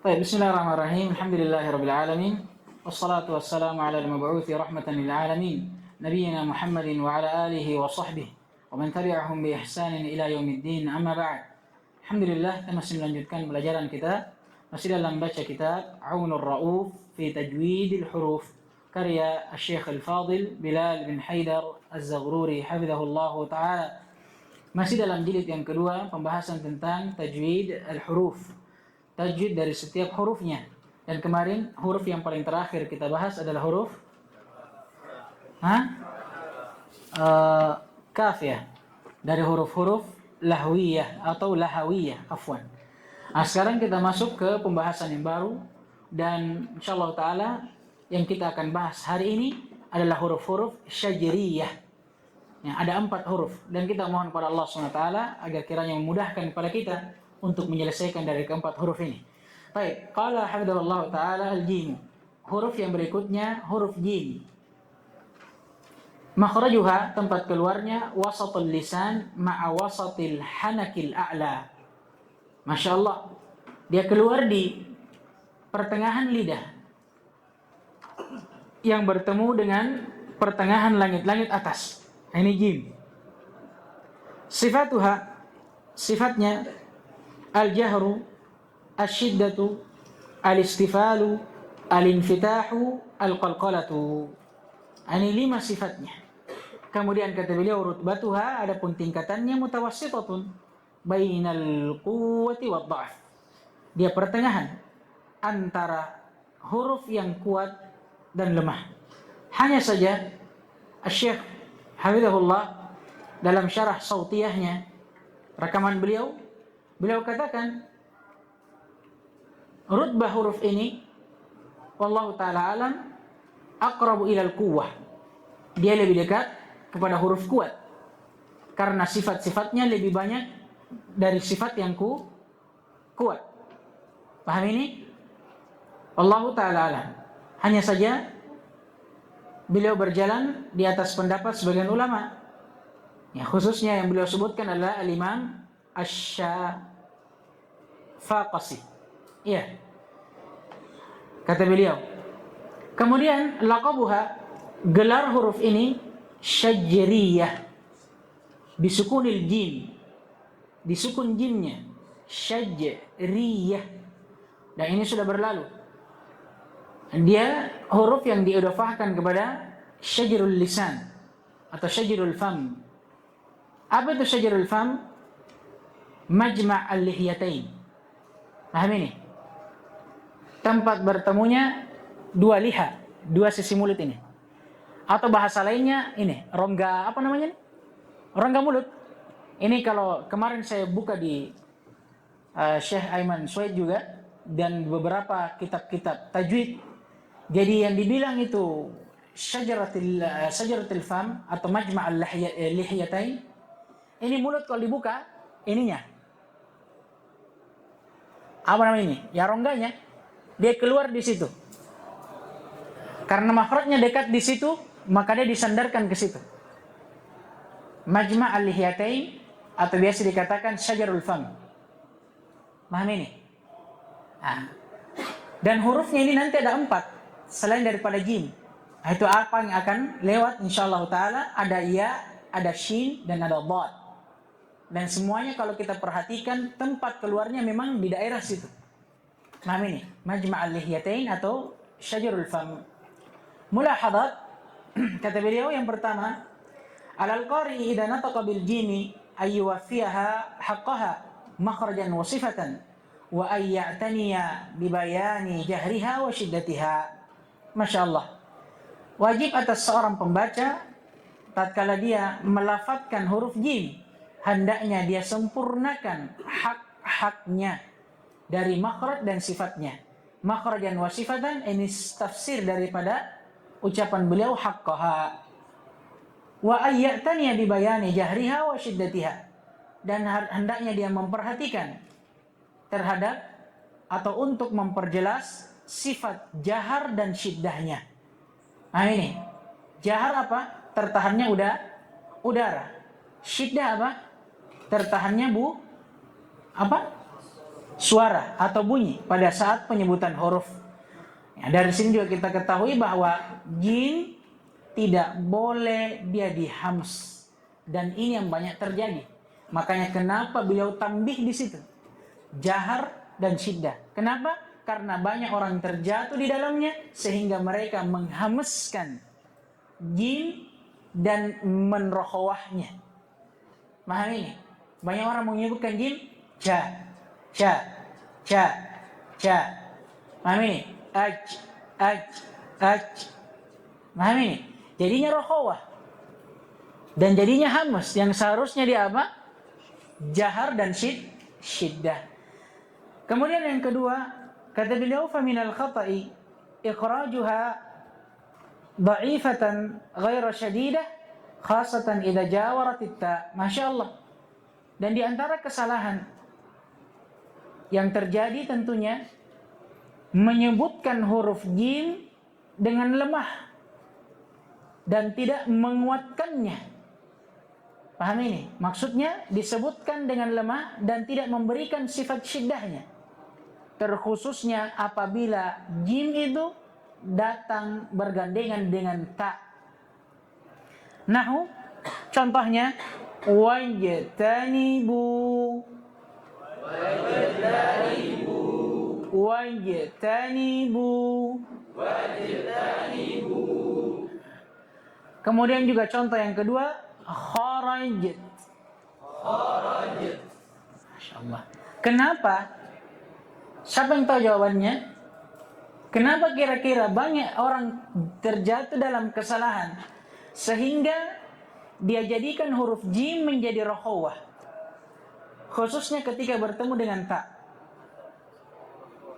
طيب بسم الله الرحمن الرحيم الحمد لله رب العالمين والصلاة والسلام على المبعوث رحمة للعالمين نبينا محمد وعلى آله وصحبه ومن تبعهم بإحسان إلى يوم الدين أما بعد. Alhamdulillah, kita masih melanjutkan pelajaran kita masih dalam baca kitab Aunur Rauf fi Tajwidil Huruf karya Syekh Al-Fadil Bilal bin Haidar Az-Zaghruri hafizahullah taala. Masih dalam jilid yang kedua, pembahasan tentang tajwid al-huruf, tajwid dari setiap hurufnya. Dan kemarin huruf yang paling terakhir kita bahas adalah huruf kaf ya, dari huruf-huruf lahwiyah atau lahawiyah, afwan. Nah, sekarang kita masuk ke pembahasan yang baru, dan insyaallah taala yang kita akan bahas hari ini adalah huruf-huruf syajriyah. Ya, ada 4 huruf, dan kita mohon kepada Allah SWT agar kiranya memudahkan kepada kita untuk menyelesaikan dari keempat huruf ini. Baik, qala hafizahullah taala al-jim. Huruf yang berikutnya huruf jim. Makhrajuha, tempat keluarnya, wasatul lisan ma'a wasatil hanakil a'la. Masya Allah, dia keluar di pertengahan lidah yang bertemu dengan pertengahan langit-langit atas. Ini jim. Sifatuha, sifatnya al-jahru, al-syiddatu, al-istifalu, al-infitahu, al-qalqalatu. Ini 5 sifatnya. Kemudian kata beliau rutbatuha, adapun tingkatannya mutawassitatun bainal quwwati wad dha'f. Dia pertengahan antara huruf yang kuat dan lemah. Hanya saja Syekh hafizahullah dalam syarah sautiyahnya, rekaman beliau katakan rutbah huruf ini wallahu taala alam aqrabu ilal quwwah. Dia lebih dekat kepada huruf kuat karena sifat-sifatnya lebih banyak dari sifat yang kuat. Paham ini? Wallahu taala alam. Hanya saja beliau berjalan di atas pendapat sebagian ulama. Ya, khususnya yang beliau sebutkan adalah al-Imam Asy-Syafaqasi. Iya. Kata beliau. Kemudian laqabuha, gelar huruf ini syajriyah bisukunil jim, disukun jimnya, syajriyah. Dan ini sudah berlalu. Dia huruf yang diidhafahkan kepada syajrul lisan atau syajrul fam. Apa itu syajrul fam? Majma' al-lihyatain. Paham ini? Tempat bertemunya 2 liha, 2 sisi mulut ini. Atau bahasa lainnya ini, rongga apa namanya? Rongga mulut. Ini kalau kemarin saya buka di Syekh Aiman Suhaid juga dan beberapa kitab-kitab tajwid. Jadi yang dibilang itu syajaratul fam atau majma' al-lihyatain. Ini mulut kalau dibuka, ininya. Apa namanya ini? Ya rongganya. Dia keluar di situ. Karena makhrajnya dekat di situ, maka dia disandarkan ke situ. Majma' al-lihyatain atau biasa dikatakan syajarul fam. Paham ini? Nah. Dan hurufnya ini nanti ada 4 selain daripada jim. Nah, itu apa yang akan lewat insyaallah taala, ada ya, ada shin dan ada dhad. Dan semuanya kalau kita perhatikan tempat keluarnya memang di daerah situ. Paham ini? Majma' al-lihyatain atau syajarul fam. Mulahadat, kata beliau yang pertama, alal qari idza nataqa bil jimi ay yuwaffiha haqqaha makhrajan wa sifatan wa ay ya'taniya bi bayani jahriha wa shiddatiha. Masyaallah. Wajib atas seorang pembaca tatkala dia melafadzkan huruf jim, hendaknya dia sempurnakan hak-haknya dari makhraj dan sifatnya. Makhrajan wa sifatan, ini tafsir daripada ucapan beliau haqqaha. Wa ayyataniya bi bayani jahriha wa shiddatiha. Dan hendaknya dia memperhatikan terhadap atau untuk memperjelas sifat jahar dan syiddahnya. Nah ini, jahar apa? Tertahannya udara. Syiddah apa? Tertahannya apa? suara atau bunyi pada saat penyebutan huruf. Ya, dari sini juga kita ketahui bahwa jim tidak boleh dia dihams, dan ini yang banyak terjadi. Makanya kenapa beliau tambih di situ, jahar dan syiddah. Kenapa? Karena banyak orang terjatuh di dalamnya sehingga mereka menghameskan jim dan menrokhawahnya. Paham ini? Banyak orang menyebutkan jim ca, ca, ca, ca. Paham ini? Aj, aj, aj. Paham ini? Jadinya rokhawah dan jadinya hamas, yang seharusnya dia apa? Jahar dan syiddah. Kemudian yang kedua, kata beliau, faminal khata'i ikhrajuha dha'ifatan ghaira syadidah khasatan idza jawarat ta. Masya Allah. Dan di antara kesalahan yang terjadi tentunya menyebutkan huruf jim dengan lemah dan tidak menguatkannya. Paham ini? Maksudnya disebutkan dengan lemah dan tidak memberikan sifat syiddahnya. Terkhususnya apabila jim itu datang bergandengan dengan ta. Nahu, contohnya wajtanibu, wajtanibu, wajtanibu, wajtanibu. Kemudian juga contoh yang kedua, kharajat, kharajat. Masya Allah. Kenapa? Siapa yang tahu jawabannya? Kenapa kira-kira banyak orang terjatuh dalam kesalahan sehingga dia jadikan huruf jim menjadi rokhawah, khususnya ketika bertemu dengan ta?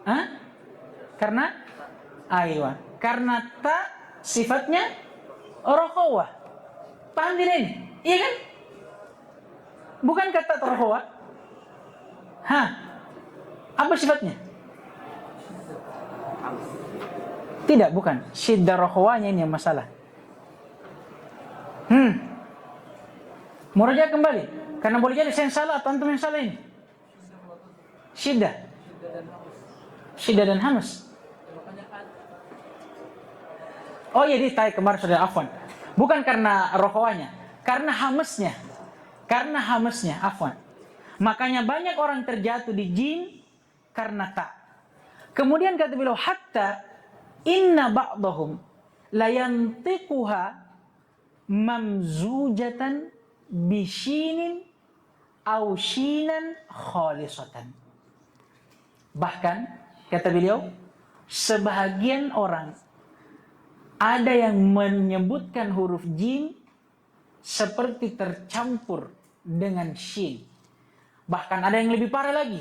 Hah? Karena aywa, karena ta sifatnya rokhawah. Paham tidak ini? Iya kan? Bukan kata rokhawah? Hah? Apa sifatnya? Tidak, bukan. Syiddah rokhawahnya ini yang masalah. Muraja kembali. Karena boleh jadi saya yang salah atau antum yang salah ini. Syiddah. Syiddah dan hamas. Oh iya, ditarik kemarin sudah, afwan. Bukan karena rokhawahnya, karena hamasnya. Karena hamasnya, afwan. Makanya banyak orang terjatuh di jim karena ta. Kemudian kata beliau, hatta inna ba'dahum la yantiquha mamzujatan bishinin aw shinan khalisatan. Bahkan kata beliau, sebahagian orang ada yang menyebutkan huruf jim seperti tercampur dengan shin. Bahkan ada yang lebih parah lagi,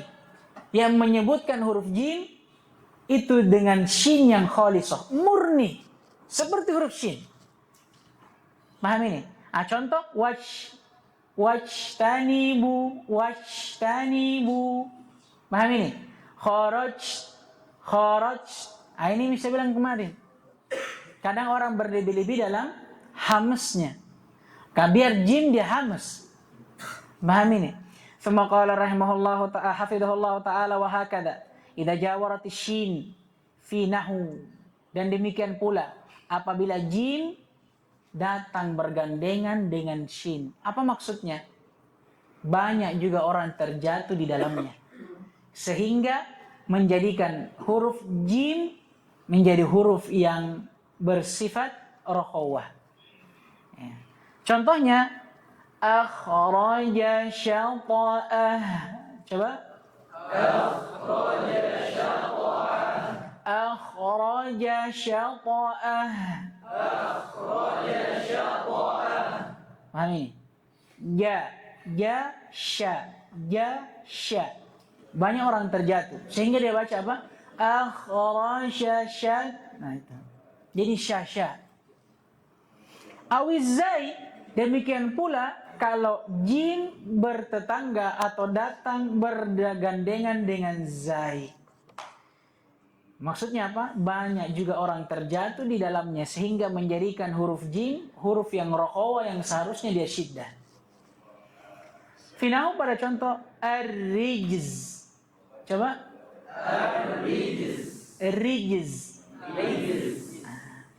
yang menyebutkan huruf jim itu dengan shin yang khalisah, murni, seperti huruf shin. Paham ini? Contoh, wajtanibu, wajtanibu. Paham ini? Kharaj, kharaj. Ini bisa bilang kemarin. Kadang orang berlebih-lebih dalam hamsnya. Biar jim dia hamas. Paham ini? Thumma qala rahimahullahu ta'ala, hafidhahullahu ta'ala, wa hakadha idza jawarat shin fi nahu. Dan demikian pula apabila jim datang bergandengan dengan shin. Apa maksudnya? Banyak juga orang terjatuh di dalamnya sehingga menjadikan huruf jim menjadi huruf yang bersifat rokhawah. Ya. Contohnya akhraja syata'ah. Coba. Akhraja syata'ah. Akhraja syata'ah. Akhraja syata'ah. Paham ini? Ja, sya. Banyak orang terjatuh sehingga dia baca apa? Akhraja syat. Nah itu. Jadi sya. Awizai, demikian pula kalau jim bertetangga atau datang bergandengan dengan zai. Maksudnya apa? Banyak juga orang terjatuh di dalamnya sehingga menjadikan huruf jim huruf yang rokhawah yang seharusnya dia syiddah. Finahu pada contoh ar-rijz. Coba. Rijz.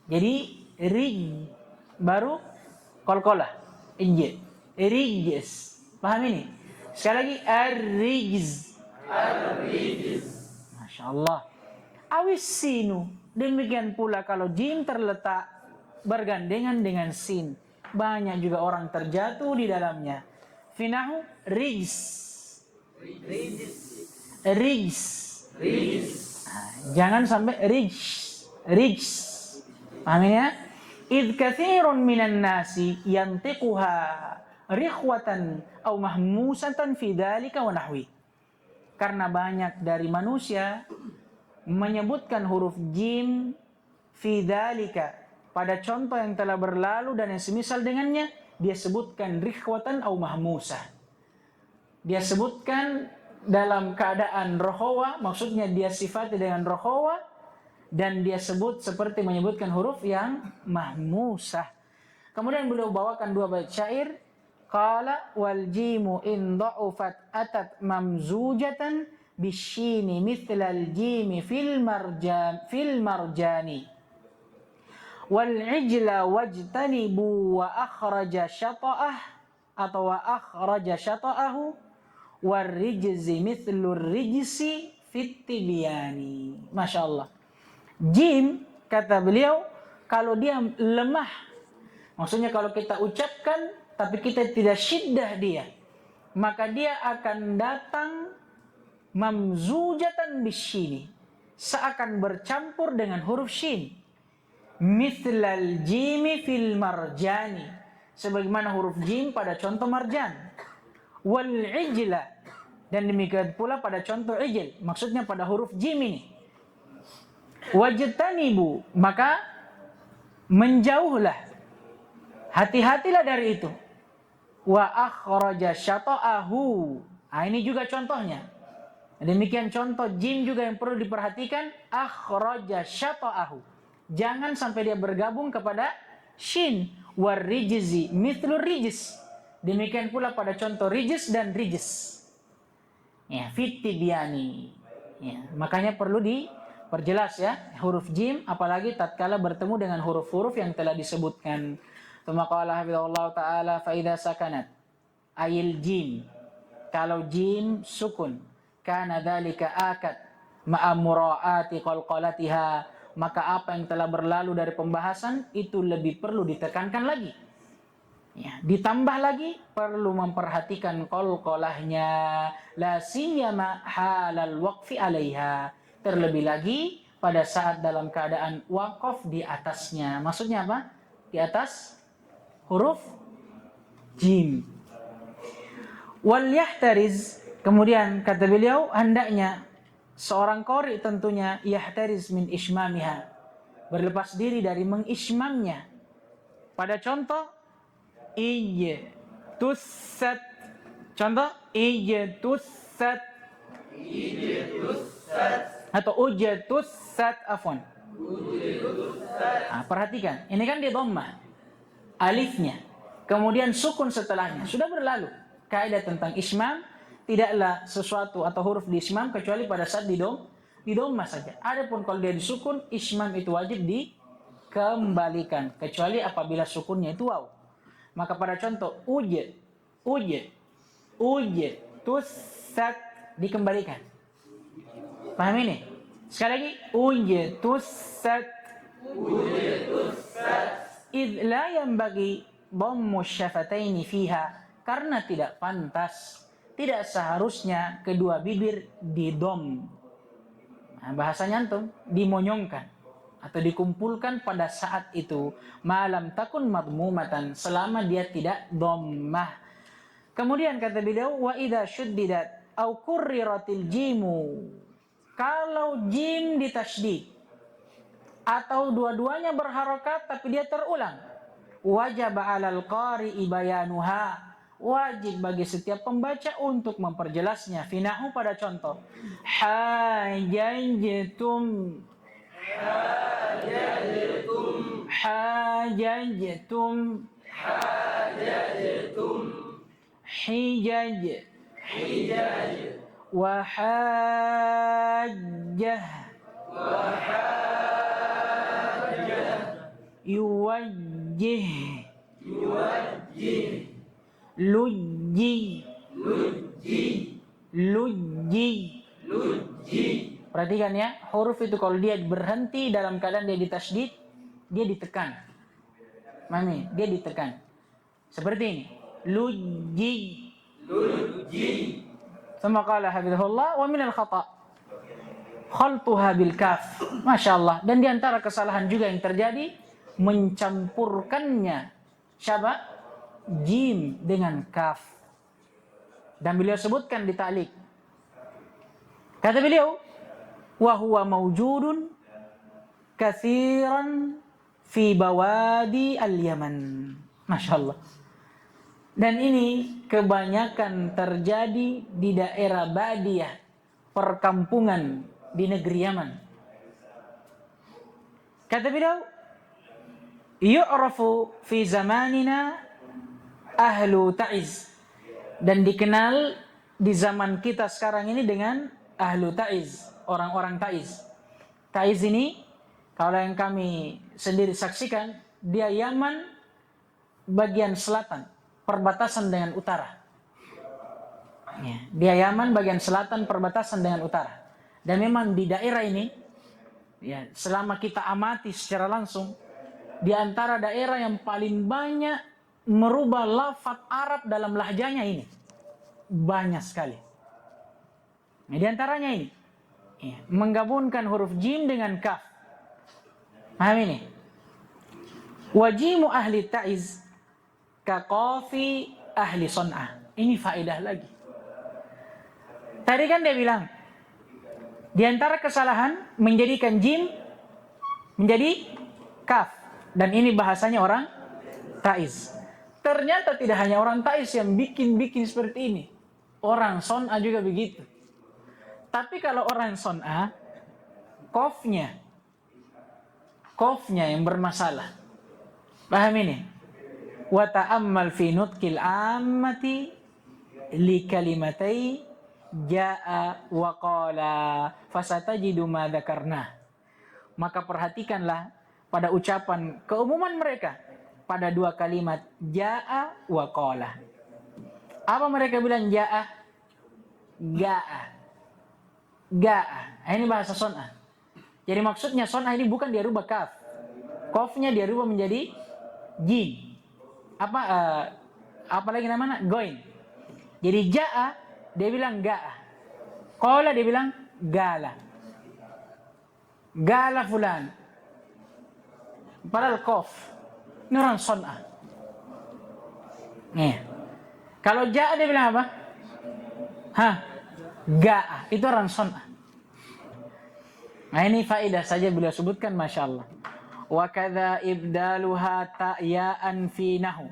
Jadi rij baru qalqalah. Ij. Rijz. Paham ini? Sekali lagi ar-rijz. Masya Allah. Awis sinu. Demikian pula kalau jim terletak bergandengan dengan sin. Banyak juga orang terjatuh di dalamnya. Finahu rijz. Rijz. Jangan sampai rijz. Paham ya? Idh kathirun minan nasi yantiquha rikhwatan au mahmusatan fi dhalika wa nahwi. Karena banyak dari manusia menyebutkan huruf jim fi dhalika pada contoh yang telah berlalu dan yang semisal dengannya, dia sebutkan rikhwatan au mahmusah. Dia sebutkan dalam keadaan rohawa, maksudnya dia sifati dengan rohawa, dan dia sebut seperti menyebutkan huruf yang mahmusah. Kemudian beliau bawakan dua bait syair. Qala wal jimu in dha'ufat atat mamzujatan bisyini mithlal jimi fil marjani wal ijla wajtanibu wa akhraja syata'ah atau wa akhraja syata'ahu war rijzi mithlur rijsi fit tibyani. Masya Allah. Jim, kata beliau, kalau dia lemah, maksudnya kalau kita ucapkan tapi kita tidak syiddah dia, maka dia akan datang mamzujatan bisyini, seakan bercampur dengan huruf shin. Mithlal jimi fil marjani, sebagaimana huruf jim pada contoh marjan. Wal ijla, dan demikian pula pada contoh ijl, maksudnya pada huruf jim ini. Wajtanibu, maka menjauhlah, hati-hatilah dari itu. Wa akhraja syata'ahu, ini juga contohnya. Demikian contoh jim juga yang perlu diperhatikan. Akhraja syata'ahu, jangan sampai dia bergabung kepada shin. War rijzi mithlur rijz, demikian pula pada contoh rijz dan rijz. Ya, fit tibyani. Ya, makanya perlu diperjelas ya huruf jim, apalagi tatkala bertemu dengan huruf-huruf yang telah disebutkan. Tsumma qala hafizahullah taala fa idza sakanat ayil jim, kalau jim sukun, kana dzalika akad ma'a muraati qalqalatiha, maka apa yang telah berlalu dari pembahasan itu lebih perlu ditekankan lagi. Ya, ditambah lagi perlu memperhatikan qalqalahnya, la siyama halal waqfi 'alaiha, terlebih lagi pada saat dalam keadaan waqaf di atasnya. Maksudnya apa? Di atas huruf jim. Wal yahtariz, kemudian kata beliau hendaknya seorang qari tentunya yahtariz min ismamiha, berlepas diri dari mengismamnya. Pada contoh ijtussat, contoh ijtussat atau ujtussat, afwan. Perhatikan, ini kan di dhammah alifnya, kemudian sukun setelahnya. Sudah berlalu kaidah tentang ismam, tidaklah sesuatu atau huruf di ismam kecuali pada saat di dhammah saja. Adapun kalau dia disukun, ismam itu wajib dikembalikan kecuali apabila sukunnya itu waw. Maka pada contoh tussat dikembalikan. Paham ini? Sekali lagi tussat. Idh la yanbaghi dhammu syafataini fiha, karena tidak pantas, tidak seharusnya kedua bibir didom. Bahasanya antum dimonyongkan atau dikumpulkan pada saat itu, malam takun madmumatan, selama dia tidak dhammah. Kemudian kata beliau wa idza syuddidat au kurriratil jimu, kalau jim ditasydid atau dua-duanya berharokat tapi dia terulang, wajib 'alal qari'i bayanuha, wajib bagi setiap pembaca untuk memperjelasnya. Finahu pada contoh hajajtum hijaj wahajjah, yuwajjih, lujji, perhatikan ya, huruf itu kalau dia berhenti dalam keadaan dia ditasydid, dia ditekan. Mami, dia ditekan. Seperti ini. Lujji. Thumma qala hafizahullah wa minal khata' khaltuha bil kaf. Masya Allah. Dan di antara kesalahan juga yang terjadi, mencampurkannya siapa? Jim dengan kaf. Dan beliau sebutkan di ta'liq. Kata beliau, wa huwa mawjudun katsiran fi bawadi al-Yaman. Masya Allah. Dan ini kebanyakan terjadi di daerah Badiyah, perkampungan di negeri Yaman. Kata beliau, yu'rafu fi zamanina ahlu ta'iz. Dan dikenal di zaman kita sekarang ini dengan ahlu ta'iz, orang-orang ta'iz. Ta'iz ini, kalau yang kami sendiri saksikan, dia Yaman bagian selatan, perbatasan dengan utara. Ya, dia Yaman bagian selatan, perbatasan dengan utara. Dan memang di daerah ini, ya, selama kita amati secara langsung, di antara daerah yang paling banyak merubah lafaz Arab dalam lahjanya ini, banyak sekali. Nah, di antaranya ini, ya, menggabungkan huruf jim dengan kaf. Paham ini? Wajimu ahli ta'iz kaqafi ahli son'ah. Ini faedah lagi. Tadi kan dia bilang, di antara kesalahan menjadikan jim menjadi kaf. Dan ini bahasanya orang ta'iz. Ternyata tidak hanya orang ta'iz yang bikin seperti ini. Orang son'ah juga begitu. Tapi kalau orang son'ah, kofnya yang bermasalah. Paham ini? Wa ta'ammal fi nutqil ammati li kalimatai jaa wa qala fasatajidu ma dzakarna. Maka perhatikanlah pada ucapan keumuman mereka pada dua kalimat jaa wa qala. Apa mereka bilang jaa? Ga'a. Ini bahasa son'ah. Jadi maksudnya son'ah ini bukan dia rubah kaf. Kofnya dia rubah menjadi jim. Apa lagi namanya? Goin. Jadi ja'a dia bilang ga'a. Qala dia bilang gala. Gala fulan. Padahal kof. Ini orang son'ah. Nih. Kalau ja'a dia bilang apa? Ga'a. Itu orang son'ah. Nah ini faedah saja beliau sebutkan, Masya Allah. Wa kadza ibdaluha ta'ya'an fi nahu.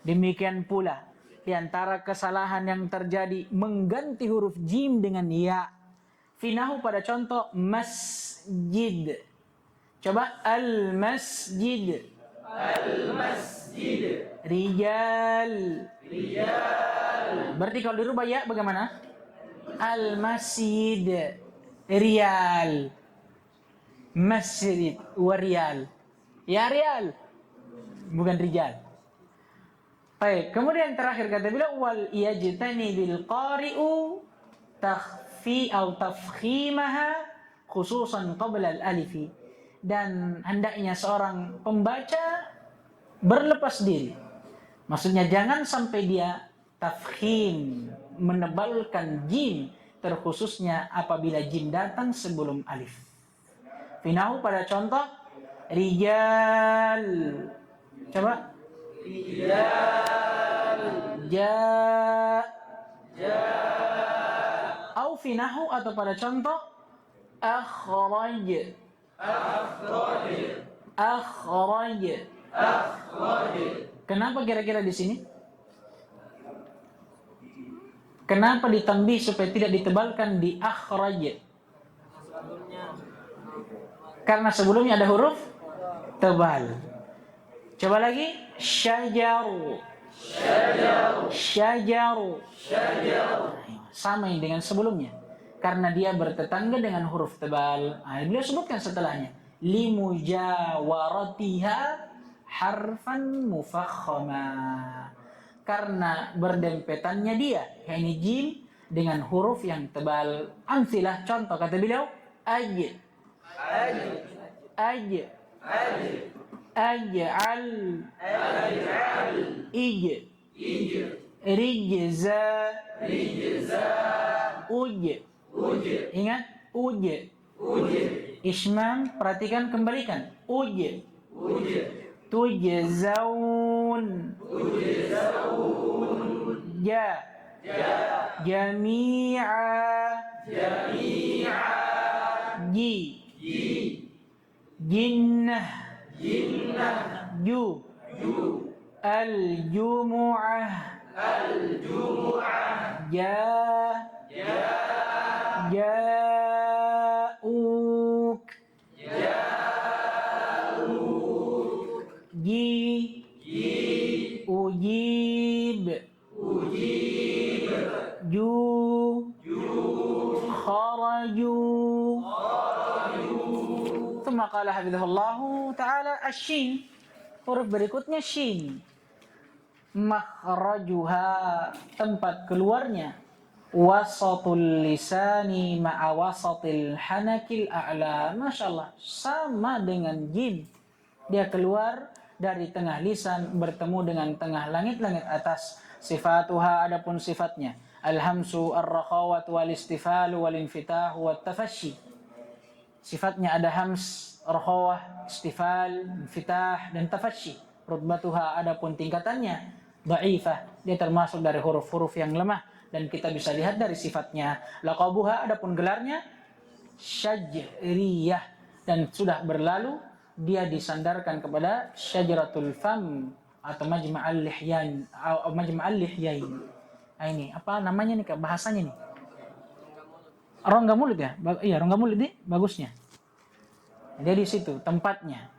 Demikian pula di antara kesalahan yang terjadi mengganti huruf jim dengan ya. Fi nahu pada contoh masjid. Coba al-masjid. Al-masjid. Rijal. Berarti kalau dirubah ya bagaimana? Al-masjid. Riyal. Masjid wa riyal. Ya riyal. Bukan rijal. Baik, kemudian terakhir kata beliau wal yajtani bil qari'u takhfi atau tafkhimaha khususan qabla al alifi. Dan hendaknya seorang pembaca berlepas diri. Maksudnya jangan sampai dia tafkhim, menebalkan jim, terkhususnya apabila jim datang sebelum alif. Finahu pada contoh rijal. Coba rijal. Au finahu atau pada contoh akhraj. Kenapa kira-kira di sini? Kenapa ditambih supaya tidak ditebalkan di akhraj? Karena sebelumnya ada huruf tebal. Coba lagi. Syajaru. Sama dengan sebelumnya. karena dia bertetangga dengan huruf tebal. Beliau sebutkan setelahnya, limujawaratiha harfan mufakhama, karena berdempetannya dia, yakni jim, dengan huruf yang tebal. Amsilah, contoh kata beliau, aj, aj'al, ij, rijza, uj. Ingat, uj. Ismam, perhatikan, kembalikan. Uj. Tujzaun. Ja. Jami'a. Ji. Jinnah. Ju. Al-jumu'ah. Ja. Ja'uk. Ji. Ujib. Ju. Kharaju. Thumma qala hafizahullahu ta'ala asyin. Huruf berikutnya shin. Makhrajuha, tempat keluarnya. Wasatul lisani ma'a wasatil hanakil a'la. Masya Allah, sama dengan jim. Dia keluar dari tengah lisan bertemu dengan tengah langit-langit atas. Sifatuha, adapun sifatnya, alhamsu, ar-rakhawat, wal-istifalu, wal-infitahu, wat-tafashi. Sifatnya ada hams, rakhawah, istifal, infitah, dan tafashi. Rutbatuha, adapun tingkatannya, dha'ifah. Dia termasuk dari huruf-huruf yang lemah. Dan kita bisa lihat dari sifatnya. Laqabuha, adapun gelarnya, syajriyah. Dan sudah berlalu, dia disandarkan kepada syajaratul fam atau majma'al lihyan atau majma'al lihyain. Ini apa namanya nih, bahasanya nih? Rongga mulut ya? Iya, rongga mulut nih bagusnya. Dia di situ tempatnya.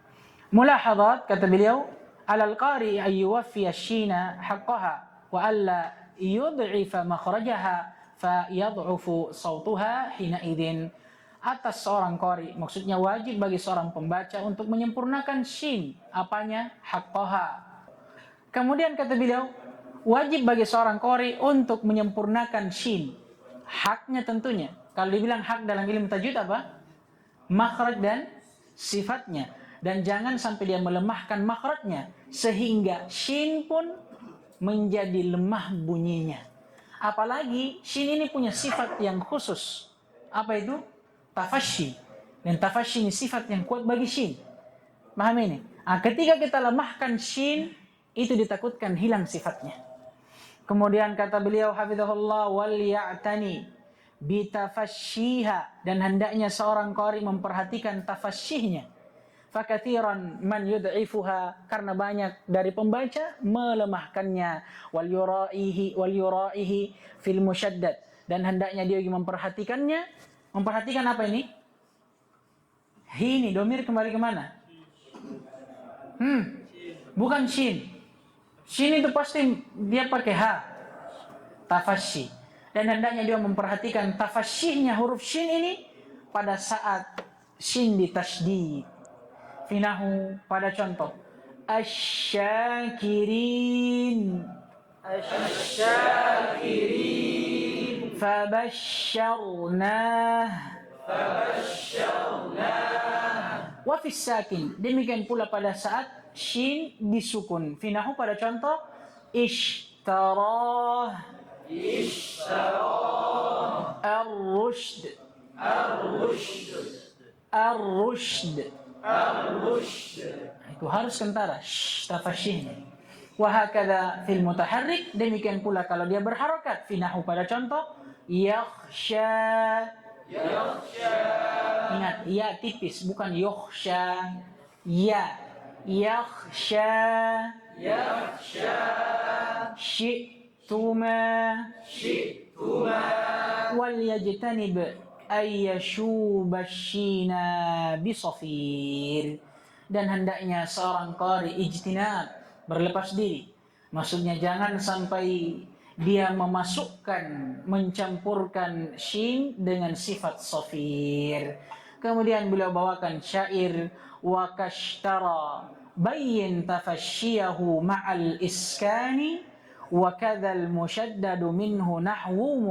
Mulahadhat, kata beliau, alal qari ayyuwaffiya syina haqqaha wa alla yud'ifa makhrajaha fa yad'ufu sautuha hina idzin. Atas seorang qari, maksudnya wajib bagi seorang pembaca untuk menyempurnakan shin, apanya? Haqqaha. Kemudian kata beliau, wajib bagi seorang qari untuk menyempurnakan shin. Haknya tentunya. Kalau dibilang hak dalam ilmu tajwid apa? Makhraj dan sifatnya. Dan jangan sampai dia melemahkan makhrajnya sehingga shin pun menjadi lemah bunyinya. Apalagi shin ini punya sifat yang khusus. Apa itu? Tafashi. Dan tafashi ini sifat yang kuat bagi shin. Paham ini? Ketika kita lemahkan shin, itu ditakutkan hilang sifatnya. Kemudian kata beliau hafizahullah, wal ya'tani bitafashiha, dan hendaknya seorang qari memperhatikan tafashihnya. Fakathiran man yud'ifuha, karena banyak dari pembaca melemahkannya. Wal yura'ihi fil musyaddad, dan hendaknya dia memperhatikannya. Memperhatikan apa ini? Ini domir kembali kemana? Bukan shin. Shin itu pasti dia pakai ha. Tafashi. Dan hendaknya dia memperhatikan tafashihnya huruf shin ini pada saat shin ditasydid. Finahu, pada contoh, asyakirin, fabasyarnah, wa fis sakin. Demikian pula pada saat shin disukun. Finahu, pada contoh, ishtarah, ar-rushd, itu harus kentara tafashihnya. Wa hakadha fil mutaharrik, demikian pula kalau dia berharokat. Finahu, pada contoh, yakhsha. Ingat, ya tipis, bukan yakhsha. Ya, yakhsha. Syi'tuma. Wal yajtanib ayyashubashina bisafir. Dan hendaknya seorang qari ijtinab, berlepas diri. Maksudnya jangan sampai dia mencampurkan shin dengan sifat sofir. Kemudian beliau bawakan syair wa kashtara bayyin tafashiyahu ma'al iskani wa kadzal mushaddadu minhu nahwu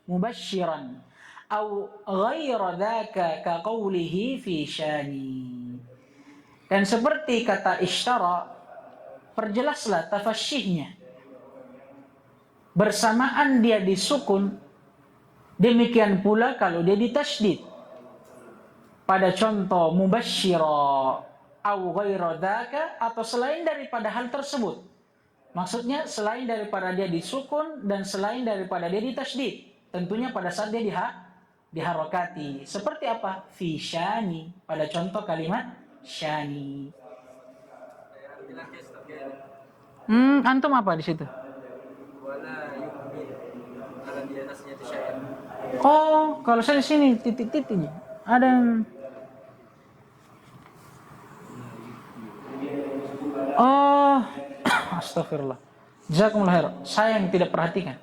mubashiran aw ghaira dzaka ka qawlihi fi syani. Dan seperti kata ishtara, perjelaslah tafashihnya bersamaan dia disukun, demikian pula kalau dia ditasydid. Pada contoh mubashshira au ghaira dzaka, atau selain daripada hal tersebut. Maksudnya selain daripada dia disukun dan selain daripada dia ditasydid. Tentunya pada saat dia diharokati. Seperti apa? Fi syani, pada contoh kalimat syani. Antum apa di situ? Oh, kalau saya di sini titik-titiknya ada. Oh, astagfirullah. Jazakumullah khair. Saya yang tidak perhatikan.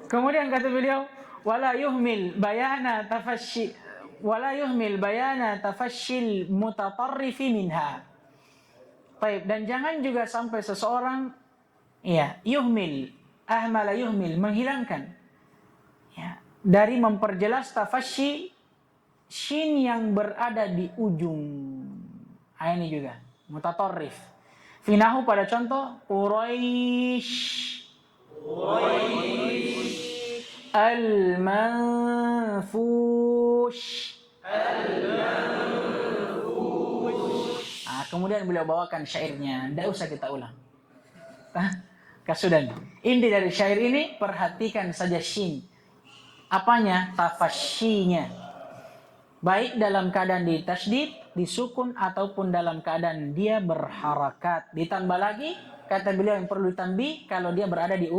Kemudian kata beliau, wala yuhmil bayana tafashil mutatarrifi minha. Baik, dan jangan juga sampai seseorang ahmala yuhmil, menghilangkan dari memperjelas tafashi shin yang berada di ujung. Ini juga mutatarrif. Finahu pada contoh Quraisy al-manfush. Kemudian beliau bawakan syairnya, tidak usah kita ulang. Kasudan. Inti dari syair ini, perhatikan saja shin. Apanya? Tafashinya. Baik dalam keadaan ditasydid, disukun, ataupun dalam keadaan dia berharakat. Ditambah lagi, kata beliau yang perlu ditambi, kalau dia berada di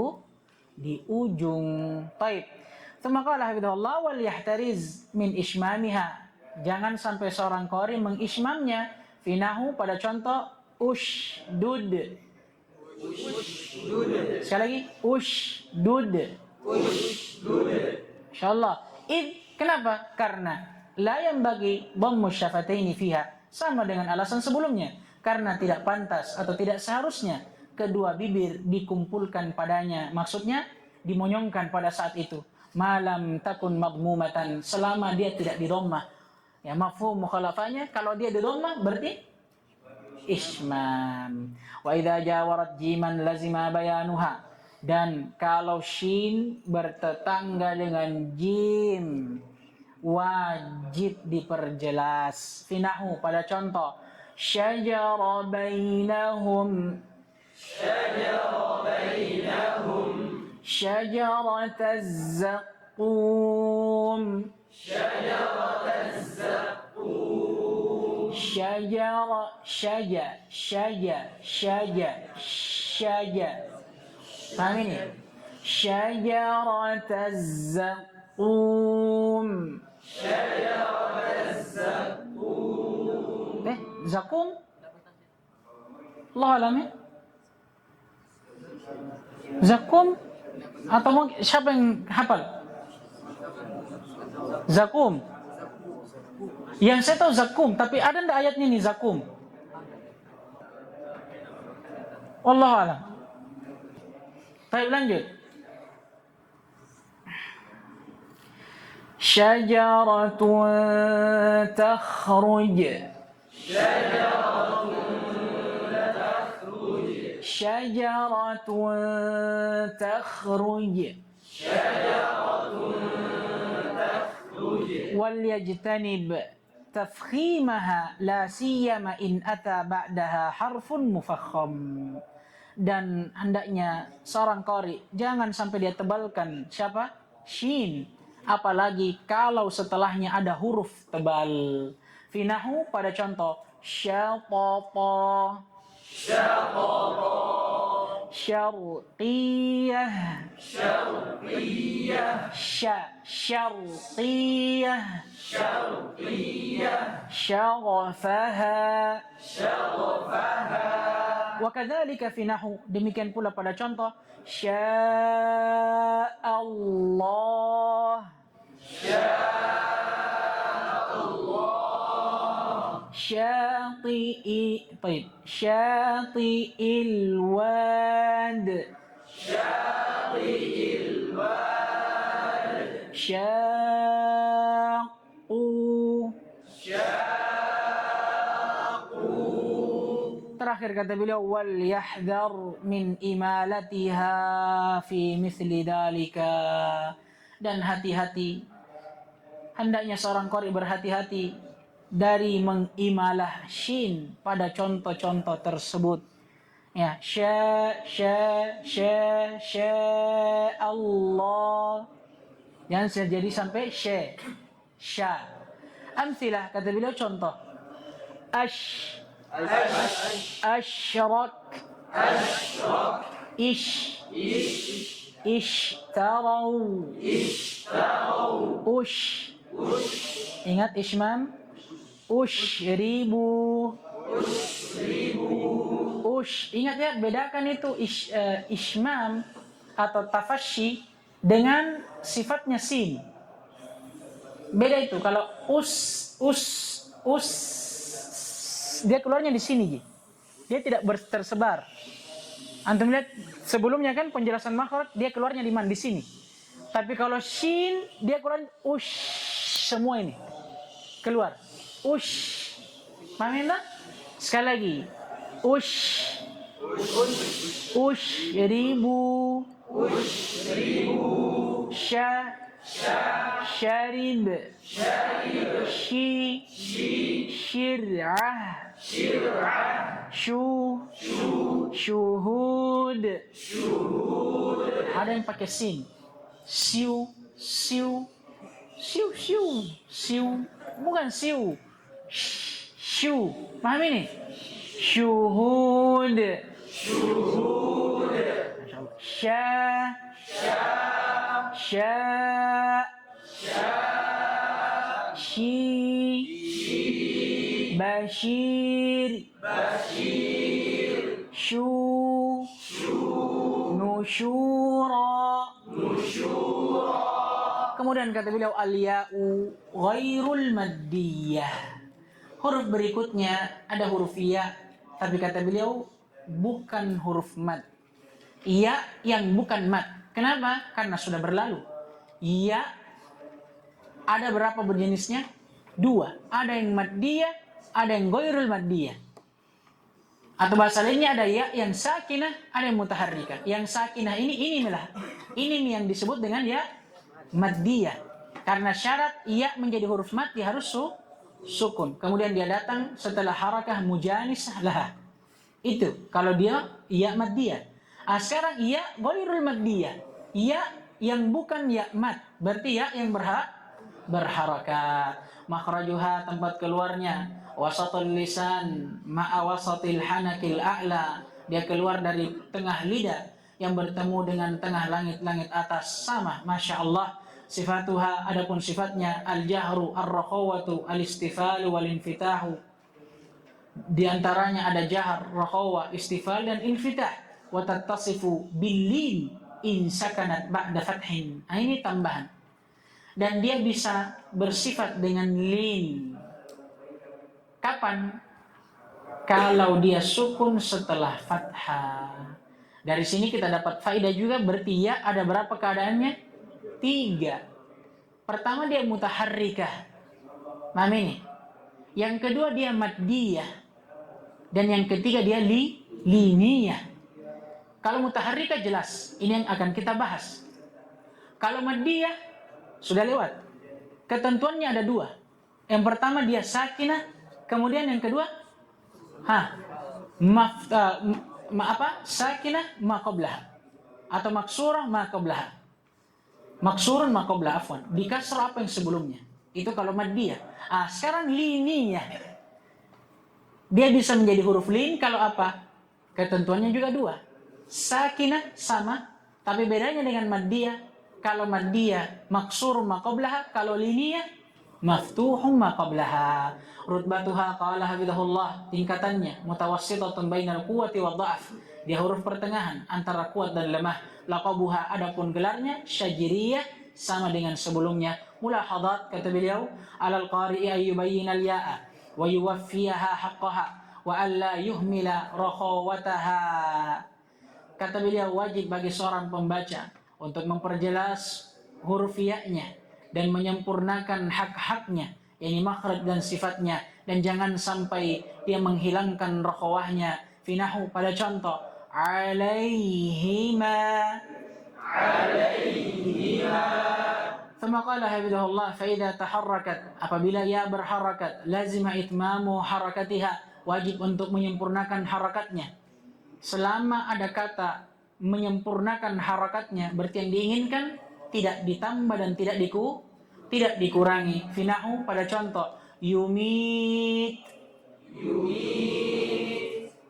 ujung. Taib. Tsumma hafidhahullah wal yahtariz min ishmamiha. Jangan sampai seorang qari mengishmamnya. Finahu pada contoh ushdud. Sekali lagi ushdud. Insyaallah. Kenapa? Karena la yanbaghi dhammu syafataini fiha. Sama dengan alasan sebelumnya. Karena tidak pantas atau tidak seharusnya kedua bibir dikumpulkan padanya. Maksudnya dimonyongkan pada saat itu. Malam takun madmumatan, selama dia tidak di dhammah. Ya, mafhum mukhalafahnya, kalau dia di dhammah berarti ismam. Wa idza jawarat jiman lazima bayanuha. Dan kalau shin bertetangga dengan jim, wajib diperjelas. Finahu pada contoh syajara bainahum syajarataz zaqum. Syaja. Paham ini? Syajarataz zaqum. Zakum? Allah alam ya? Zakum? Atau mungkin siapa yang hafal? Zakum. Yang saya tahu zakum, tapi ada ndak ayatnya nih zakum? Wallahu a'lam. Baik, lanjut. Syajaratun takhruj. Syajaratun takhruj. Wal yajtanib tafkhimaha la siyama in ata ba'daha harfun mufakham. Dan hendaknya seorang qari jangan sampai dia tebalkan siapa? Shin. Apalagi kalau setelahnya ada huruf tebal. Finahu pada contoh syatata. Syarqiyah. Syarqiyah. Syarafaha. Wa kadzalika fi nahwu, demikian pula pada contoh sya'allah. Syati'i, baik. Syati'il wad. Syaqu. Terakhir kata beliau, wal yahdhar min imalatiha fi mithli dalika. Dan hati-hati, hendaknya seorang qari berhati-hati dari mengimalah shin pada contoh-contoh tersebut. Ya, sya Allah. Jangan jadi sampai sya. Amsilah, kata beliau contoh. Asyrak. Ishtarau. Ingat ishmam. Ushribu. Ingat ya, bedakan itu ishmam atau tafashi dengan sifatnya sin. Beda itu. Kalau dia keluarnya di sini, dia tidak tersebar. Antum lihat sebelumnya kan penjelasan makhraj, dia keluarnya di mana? Di sini. Tapi kalau shin, dia keluar semua ini keluar. Paham tak? Sekali lagi. Ushribu. Syarib. Syir'ah. Syuhud. Ada yang pakai sin. Siu. Bukan siu. Syu. Paham ini? Syuhud. Bashir. Nusyura. Kemudian kata beliau al-ya'u ghairul maddiyah. Huruf berikutnya ada huruf ya, tapi kata beliau bukan huruf mad. Ya yang bukan mad. Kenapa? Karena sudah berlalu. Ya ada berapa berjenisnya? 2. Ada yang maddiyah, ada yang ghairul maddiyah. Atau bahasa lainnya ada ya yang sakinah, ada yang mutaharrikah. Yang sakinah ini yang disebut dengan ya maddiyah. Karena syarat ya menjadi huruf mad dia harus sukun. Kemudian dia datang setelah harakah mujanisah laha. Itu kalau dia ya maddiyah. Sekarang ya ghairul maddiyah. Ya yang bukan ya mad. Berarti ya yang berharakat. Makhrajuha tempat keluarnya. Wasatul lisan ma'a wasatil hanakil a'la. Dia keluar dari tengah lidah yang bertemu dengan tengah langit-langit atas. Sama, Masya Allah. Sifatuha, adapun sifatnya al-jahru, ar-rakhawatu, al-istifalu, wal-infitahu. Di antaranya ada jahar, rakhawa, istifal dan infitah. Wa tattasifu bil-lin in sakanat ba'da fathin. Ini tambahan. Dan dia bisa bersifat dengan lin. Kapan? Kalau dia sukun setelah fathah. Dari sini kita dapat faedah juga, berarti ya ada berapa keadaannya? 3. Pertama dia mutaharrikah. Paham ini? Yang kedua dia maddiyah. Dan yang ketiga dia liniyah. Kalau mutaharrikah jelas, ini yang akan kita bahas. Kalau maddiyah sudah lewat. Ketentuannya ada 2. Yang pertama dia sakinah, kemudian yang kedua sakinah ma qablaha atau maksurah ma qablaha. Maksurun ma qabla afwan. Di kasrah apa yang sebelumnya. Itu kalau maddiyah. Sekarang liniyah. Dia bisa menjadi huruf lin kalau apa? Ketentuannya juga 2. Sakinah sama, tapi bedanya dengan maddiyah. Kalau maddiyah maksurun ma qablaha, kalau liniyah maftuhum ma qablaha. Rutbatuha qala hafidhahullah, tingkatannya mutawassitatun bainal quwwati wad dha'f. Dia huruf pertengahan antara kuat dan lemah. Laqabuha, adapun gelarnya syajiriyah, sama dengan sebelumnya. Mulahadat, kata beliau, alal qari'i ayyubayyinal ya'a wa yuwaffiyaha haqqaha wa alla yuhmila rakhawataha. Kata beliau, wajib bagi seorang pembaca untuk memperjelas huruf ya-nya dan menyempurnakan hak-haknya, yakni makhraj dan sifatnya, dan jangan sampai dia menghilangkan rakhawahnya. Finahu, pada contoh, alaihima. Thumma qala hafidhahullah, fa idza taharrakat, apabila ya berharakat, lazima itmamu harakatiha, wajib untuk menyempurnakan harakatnya. Selama ada kata menyempurnakan harakatnya, berarti yang diinginkan tidak ditambah dan tidak dikurangi. Finahu, pada contoh, yumit.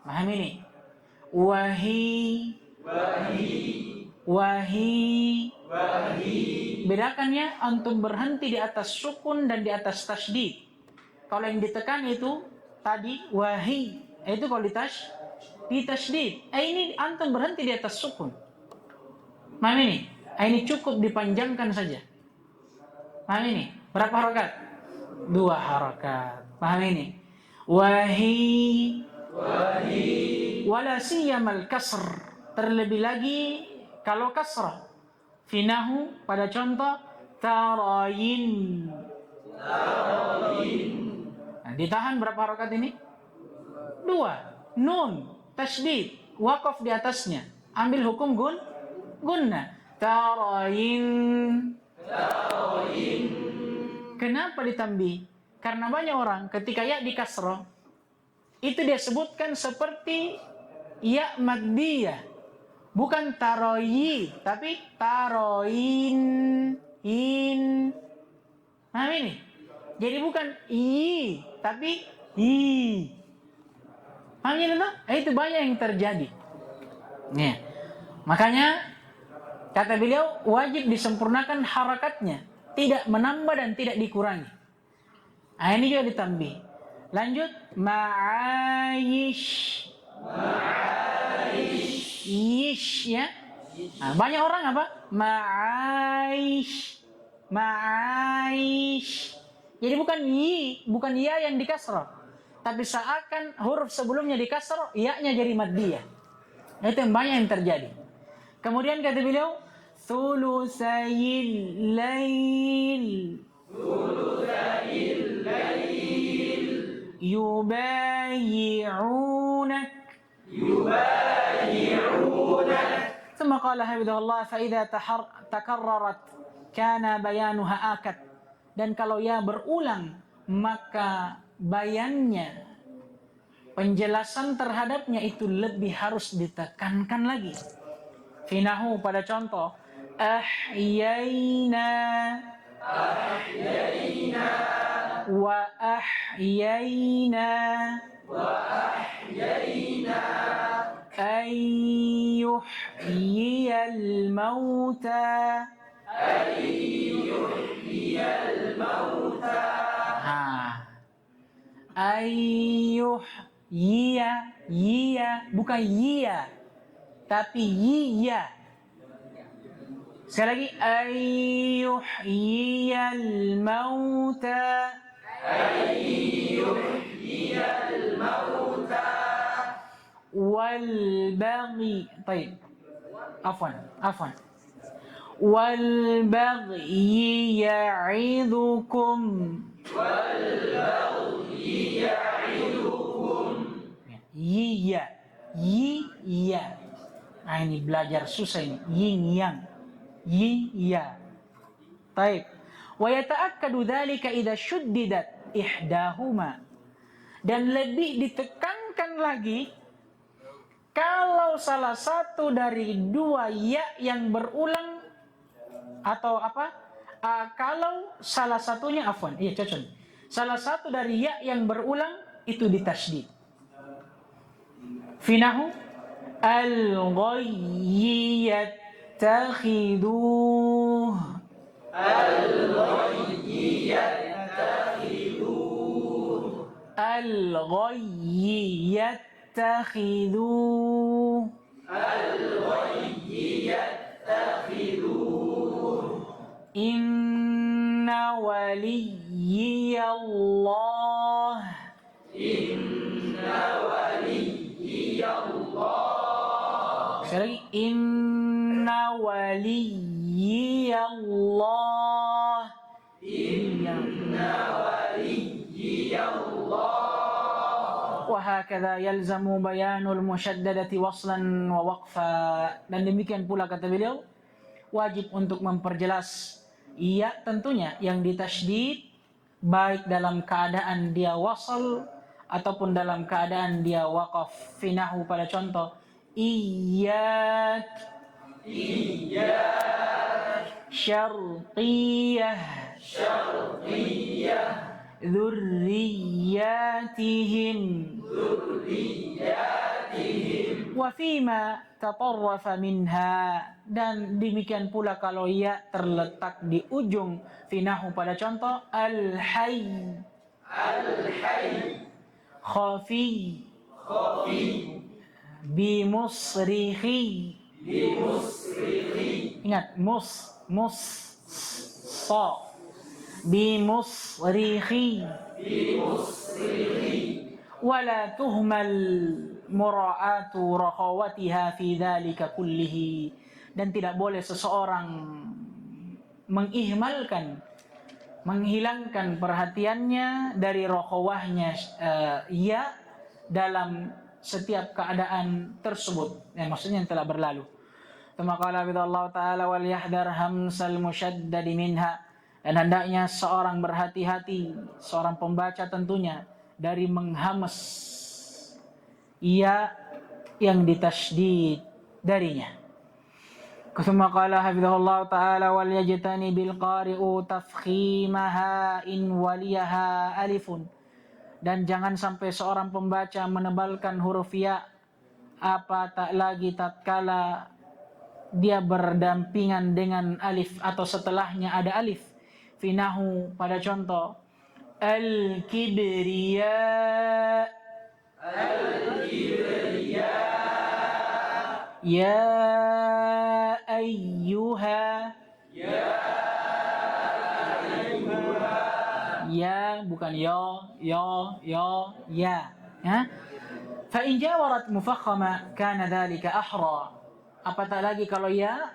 Paham ini? Wahi. Bedakan ya antum berhenti di atas sukun dan di atas tasydid. Kalau yang ditekan itu tadi wahi, itu kalau di tasydid. Ini antum berhenti di atas sukun. Paham ini? Ini cukup dipanjangkan saja. Paham ini? Berapa harakat? 2 harakat. Paham ini? Wahi. Wala siyamal kasr. Terlebih lagi kalau kasrah. Finahu, pada contoh, tarayin. Nah, ditahan berapa harakat ini? 2. Nun, tasydid, waqaf di atasnya. Ambil hukum gunnah. Tarayin. Kenapa ditambih? Karena banyak orang ketika ya di kasrah itu dia sebutkan seperti ya maddiyah. Bukan taroyi, tapi taroin. Nah ini. Jadi bukan i, tapi i. Paham ini tuh? Itu banyak yang terjadi. Nih. Makanya kata beliau wajib disempurnakan harakatnya, tidak menambah dan tidak dikurangi. Nah, ini juga ditambih. Lanjut, ma'ayish. Yish ya. Nah, banyak orang apa? Ma'aish. Jadi bukan ya yang dikasrah. Tapi seakan huruf sebelumnya dikasrah, ya-nya jadi maddiyah. Itu yang banyak yang terjadi. Kemudian kata beliau, thulusayil lail. Yubayi'unak. ثم قال حفظه الله فإذا تكررت كان بيانها آكد. Dan kalau ya berulang maka bayannya, penjelasan terhadapnya itu lebih harus ditekankan lagi. Finahu, pada contoh, ahyayna wa ahyayna ayyuhyiyal mauta. Ayyuhyiya, bukan yiya, tapi yiya. Sekali lagi, ayyuhyiyal mauta. والبغي طيب عفوا والبغي يعظكم iya. Nah ini belajar susah ini. Yin yang. Iya. Baik. Wa yata'akkadu dzalika idza shuddidat ihdahuma. Dan lebih ditekankan lagi kalau salah satu dari 2 ya yang berulang atau apa? Kalau salah satunya cocok. Salah satu dari ya yang berulang itu ditasydid. Finahu al-ghayyi yatakhiduh. al-ghayyi yattakhidhu inna waliyallah sekali lagi inna waliyallah وهكذا يلزم بيان المشددة وصلا ووقفا. Dan demikian pula kata beliau, wajib untuk memperjelas iya tentunya yang ditasydid baik dalam keadaan dia wasal ataupun dalam keadaan dia waqaf. Finahu pada contoh iyyak syarqiyah ذرياتهم وفيما تطرف منها. Dan demikian pula kalau ya terletak di ujung finahu pada contoh al-hayy khafi bimusrikhi ingat sa bimusrikhi wala tuhmal mura'atu rakhawatiha fi dzalika kullihi. Dan tidak boleh seseorang menghilangkan perhatiannya dari rakhawahnya ya dalam setiap keadaan tersebut, maksudnya yang telah berlalu. Kama qala Allah taala wal yahdhar hamsal musyaddad minha. Dan hendaknya seorang berhati-hati, seorang pembaca tentunya, dari menghamas ia yang ditasydid darinya. Kama qala hafizahullah ta'ala wal yajtani bil qari'u tafkhimaha in waliyaha alifun. Dan jangan sampai seorang pembaca menebalkan huruf ya apa tak lagi tatkala dia berdampingan dengan alif atau setelahnya ada alif. Finahu pada contoh al-kibriya ya ayyuha ya bukan ya fa in jawarat mufakhama kana dhalika ahra. Apatah lagi kalau ya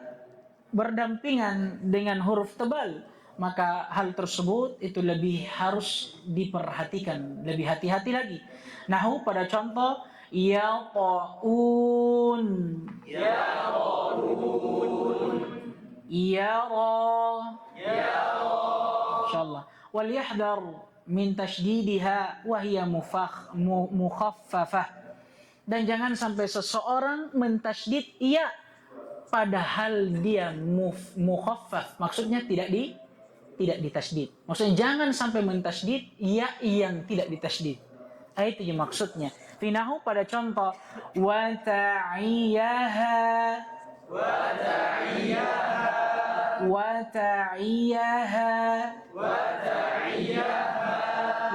berdampingan dengan huruf tebal, maka hal tersebut itu lebih harus diperhatikan, lebih hati-hati lagi. Nahu pada contoh yaqaun yara insyaallah wal yahdhar min tashdidiha wa hiya mukhaffafah. Dan jangan sampai seseorang mentasydid iya padahal dia mukhaffaf, maksudnya tidak ditasydid. Maksudnya jangan sampai mentasydid ya yang tidak ditasydid. Itu yang maksudnya. Finahu pada contoh wa ta'iyaha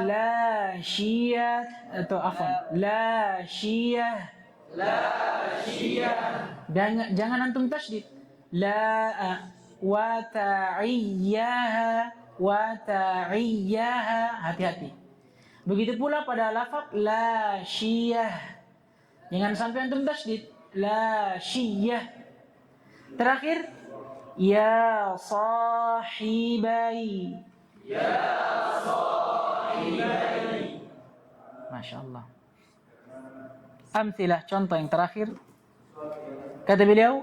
la syiyah atau la syiyah dan jangan antum tasydid la wa ta'iyyaha hati-hati. Begitu pula pada lafaz la syiyah, jangan sampai antum tasydid la syiyah. Terakhir ya sahibai Masya Allah. Amthilah, contoh yang terakhir. Kata beliau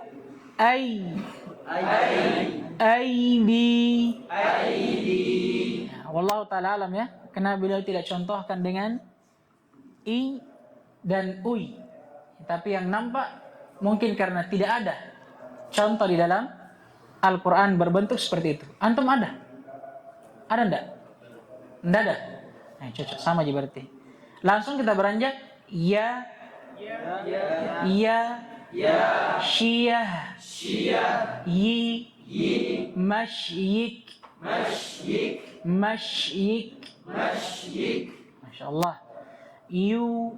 aidi. Wallahu ta'ala alam ya. Karena beliau tidak contohkan dengan i dan ui. Tapi yang nampak mungkin karena tidak ada contoh di dalam Al-Quran berbentuk seperti itu. Antum ada? Ada enggak? Enggak ada? Cocok, sama aja berarti. Langsung kita beranjak ya syiyah yi masyik. Masya Allah. yu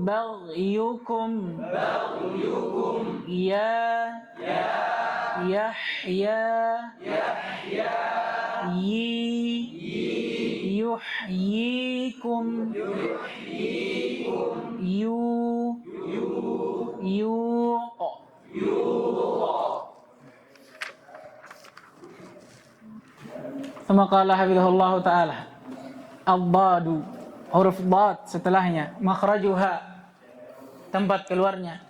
bagyukum ya Yahya yuhyikum Thumma qala hafizahullah ta'ala ad-dadu, huruf dad setelahnya, makhrajuha, tempat keluarnya,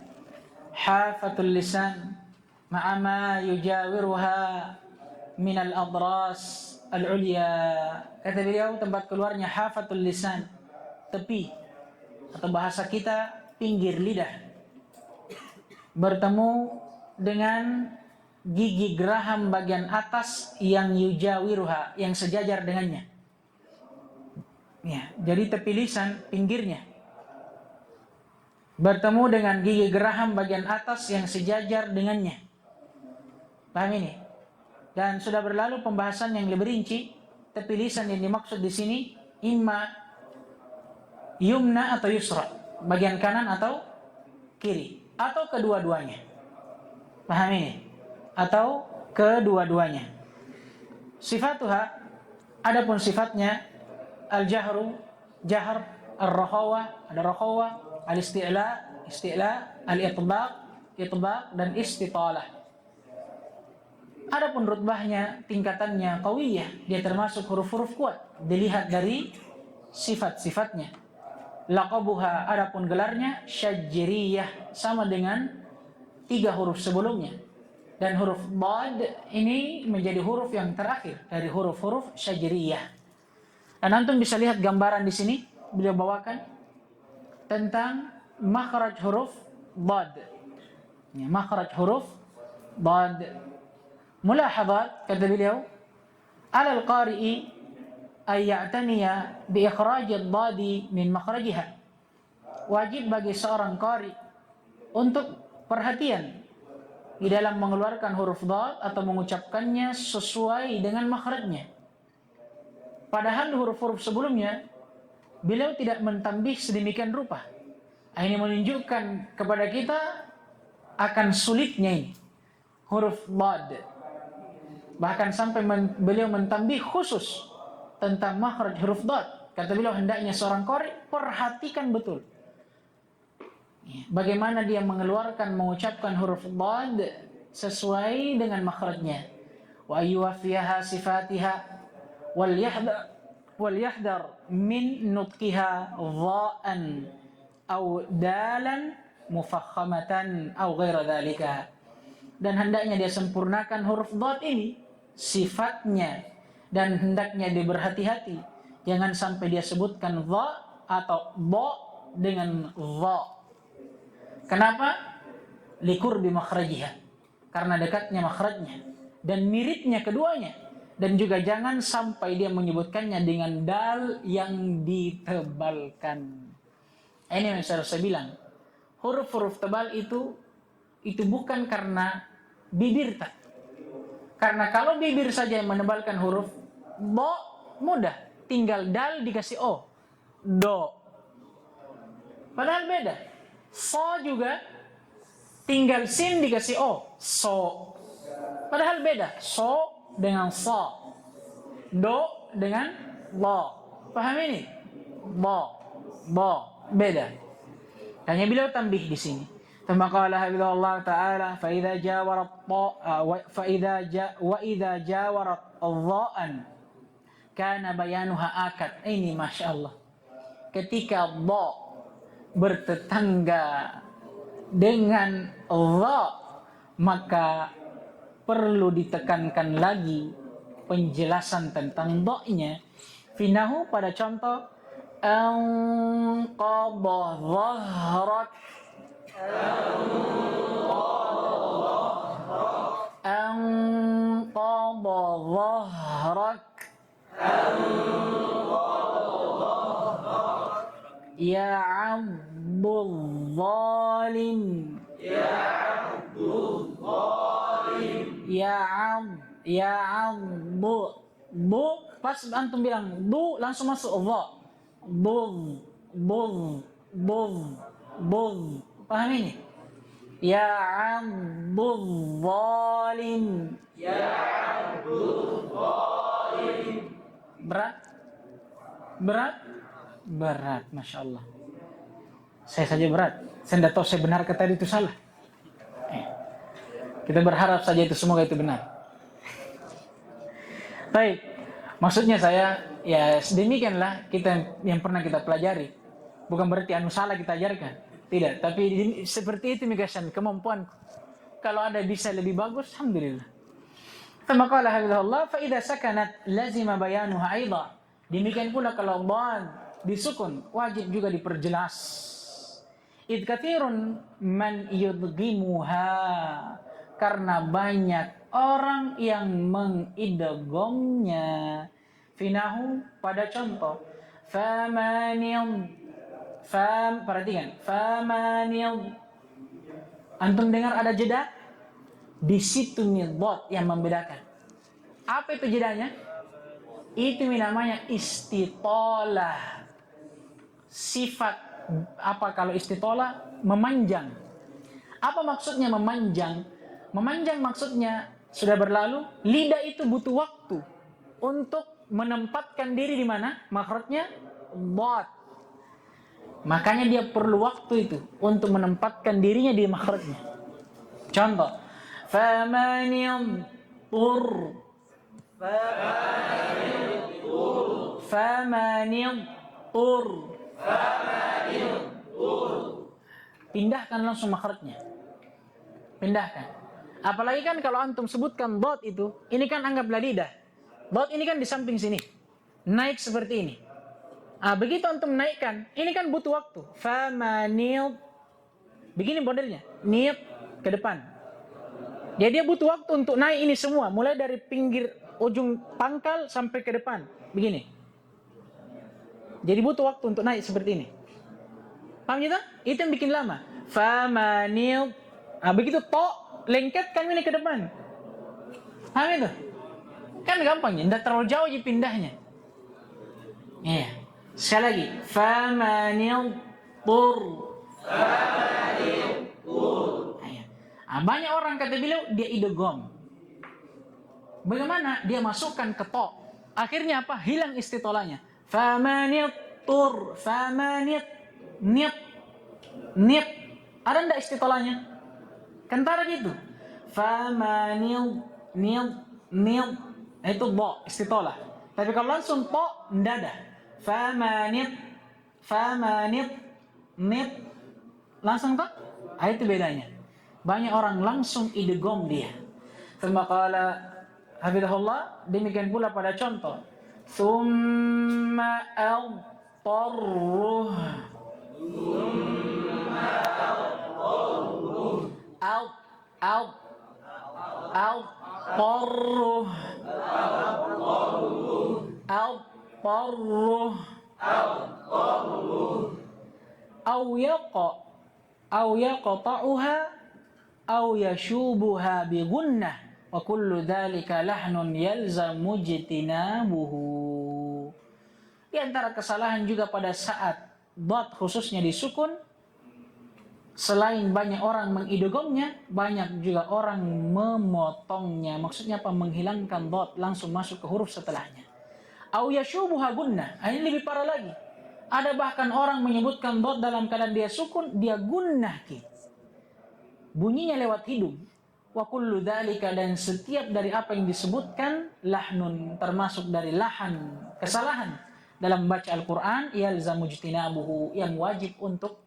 hafatul lisan ma'a ma yujawiruha min al-adras al-ulya. Kata beliau, tempat keluarnya hafatul lisan, tepi atau bahasa kita pinggir lidah, bertemu dengan gigi geraham bagian atas yang yujawiruha, yang sejajar dengannya. Ya, jadi tepi lisan pinggirnya bertemu dengan gigi geraham bagian atas yang sejajar dengannya. Paham ini? Dan sudah berlalu pembahasan yang lebih rinci. Tepi lisan yang dimaksud di sini imma yumna atau yusra, bagian kanan atau kiri, atau kedua-duanya. Paham ini? Atau kedua-duanya. Sifatuha, adapun sifatnya, al-jahru, jahr, al-rahawa, ada rahawa, al-isti'la, isti'la, al-itbaq, itbaq, dan istitalah. Adapun rutbahnya, tingkatannya qawiyah, dia termasuk huruf-huruf kuat, dilihat dari sifat-sifatnya. Laqabuha, adapun gelarnya, syajriyah, sama dengan 3 huruf sebelumnya. Dan huruf dad ini menjadi huruf yang terakhir dari huruf-huruf syajriyah. Dan antum bisa lihat gambaran di sini, beliau bawakan tentang makhraj huruf dad. Ya, makhraj huruf dad. Mulahadhat, kata beliau, alal qari'i ay ya'taniya bi ikhraj ad-dadi min makhrajiha. Wajib bagi seorang qari untuk perhatian di dalam mengeluarkan huruf dad atau mengucapkannya sesuai dengan makhrajnya. Padahal huruf-huruf sebelumnya beliau tidak mentambih sedemikian rupa. Ini menunjukkan kepada kita akan sulitnya ini huruf dad. Bahkan sampai beliau mentambih khusus tentang makhraj huruf dad. Kata beliau, hendaknya seorang qari perhatikan betul bagaimana dia mengucapkan huruf dad sesuai dengan makhrajnya. Wa yuwaffiha sifatiha wal yahdar min nutqiha dha'an aw dalan mufakhamatan aw ghaira dhalika. Dan hendaknya dia sempurnakan huruf dad ini sifatnya, dan hendaknya dia berhati-hati jangan sampai dia sebutkan dha atau dha dengan dha. Kenapa? Liqurbi makhrajiha, karena dekatnya makhrajnya dan miripnya keduanya. Dan juga jangan sampai dia menyebutkannya dengan dal yang ditebalkan. Ini yang saya bilang, huruf-huruf tebal itu bukan karena bibir tak. Karena kalau bibir saja yang menebalkan huruf bo, mudah, tinggal dal dikasih o, do. Padahal beda. So juga tinggal sin dikasih o, so. Padahal beda. So dengan so, do dengan lo. Paham ini? Bo, beda. Hanya beliau tambih di sini. Thumma qala hafizahullah ta'ala fa idza jawarat wa idza jawarat dha'an kana bayanuha akad. Ini masyaallah. Ketika dha bertetangga dengan dha, maka perlu ditekankan lagi penjelasan tentang dha-nya. Finahu, pada contoh, anqadha dhahrak, anqadha dhahrak, ya abdul zalim, ya abdu, bu, pas antum bilang bu langsung masuk dha, bu, bul. Paham ini? Ya'abdul zalim. Berat, Masya Allah. Saya saja berat. Saya tidak tahu saya benar kata itu salah. Kita berharap saja itu semoga itu benar. Baik, maksudnya saya, ya demikianlah kita yang pernah kita pelajari. Bukan berarti salah kita ajarkan. Tidak, tapi seperti itu migasan kemampuan. Kalau ada bisa lebih bagus, alhamdulillah. Kama qala hafizahullah, fa idza sakanat lazima bayanuha aidha. Demikian pula kalau dhan disukun, wajib juga diperjelas. Id katsirun man yudghimuha. Karena banyak orang yang mengidghamnya. Finahu pada contoh. Perhatikan. Antum dengar ada jeda? Di situ midot yang membedakan. Apa itu jedanya? Itu namanya istitolah. Sifat apa kalau istitolah? Memanjang. Apa maksudnya memanjang? Memanjang maksudnya sudah berlalu. Lidah itu butuh waktu untuk menempatkan diri di mana? Makhrajnya dot. Makanya dia perlu waktu itu untuk menempatkan dirinya di makhrajnya. Contoh, famaniyum tur. Pindahkan langsung makhrajnya. Pindahkan. Apalagi kan kalau antum sebutkan dot itu, ini kan anggaplah lidah. Dot ini kan di samping sini. Naik seperti ini. Begitu antum naikkan, ini kan butuh waktu. Famanil. Begini modelnya. Niat ke depan. Jadi dia butuh waktu untuk naik ini semua. Mulai dari pinggir ujung pangkal sampai ke depan. Begini. Jadi butuh waktu untuk naik seperti ini. Paham gitu? Itu yang bikin lama. Famanil. Begitu lengketkan ini ke depan. Paham itu? Kan gampangnya. Tidak terlalu jauh aja pindahnya. Iya. Sekali lagi. Famanil tur. Banyak orang kata beliau dia idgham. Bagaimana? Dia masukkan ke to. Akhirnya apa? Hilang istitolahnya. Famanit tur. Famanit. Nit. Ada enggak istitolahnya? Kentara gitu. Famanil. Nil. Itu bo. Istitolah. Tapi kalau langsung to, enggak ada. Famanit. Nit. Langsung to. Itu bedanya. Banyak orang langsung idgham dia. Tsumma qala hafizahullah, demikian pula pada contoh. Tsumma al-tarruh. Au yaqta'uha au yashubuha bi gunnah wa kullu dhalika lahnun yalzamu jitinabuhu. Di antara kesalahan juga pada saat dot khususnya disukun, selain banyak orang mengidghamnya, banyak juga orang memotongnya. Maksudnya apa? Menghilangkan dot, langsung masuk ke huruf setelahnya. Au yashubuha gunnah. Ini lebih parah lagi. Ada bahkan orang menyebutkan dot dalam keadaan dia sukun, dia gunnah gitu. Bunyinya lewat hidung. Wa kullu dzalika, dan setiap dari apa yang disebutkan lahnun, termasuk dari lahan, kesalahan dalam membaca Al-Qur'an, yalzamu jtinabuhu, yang wajib untuk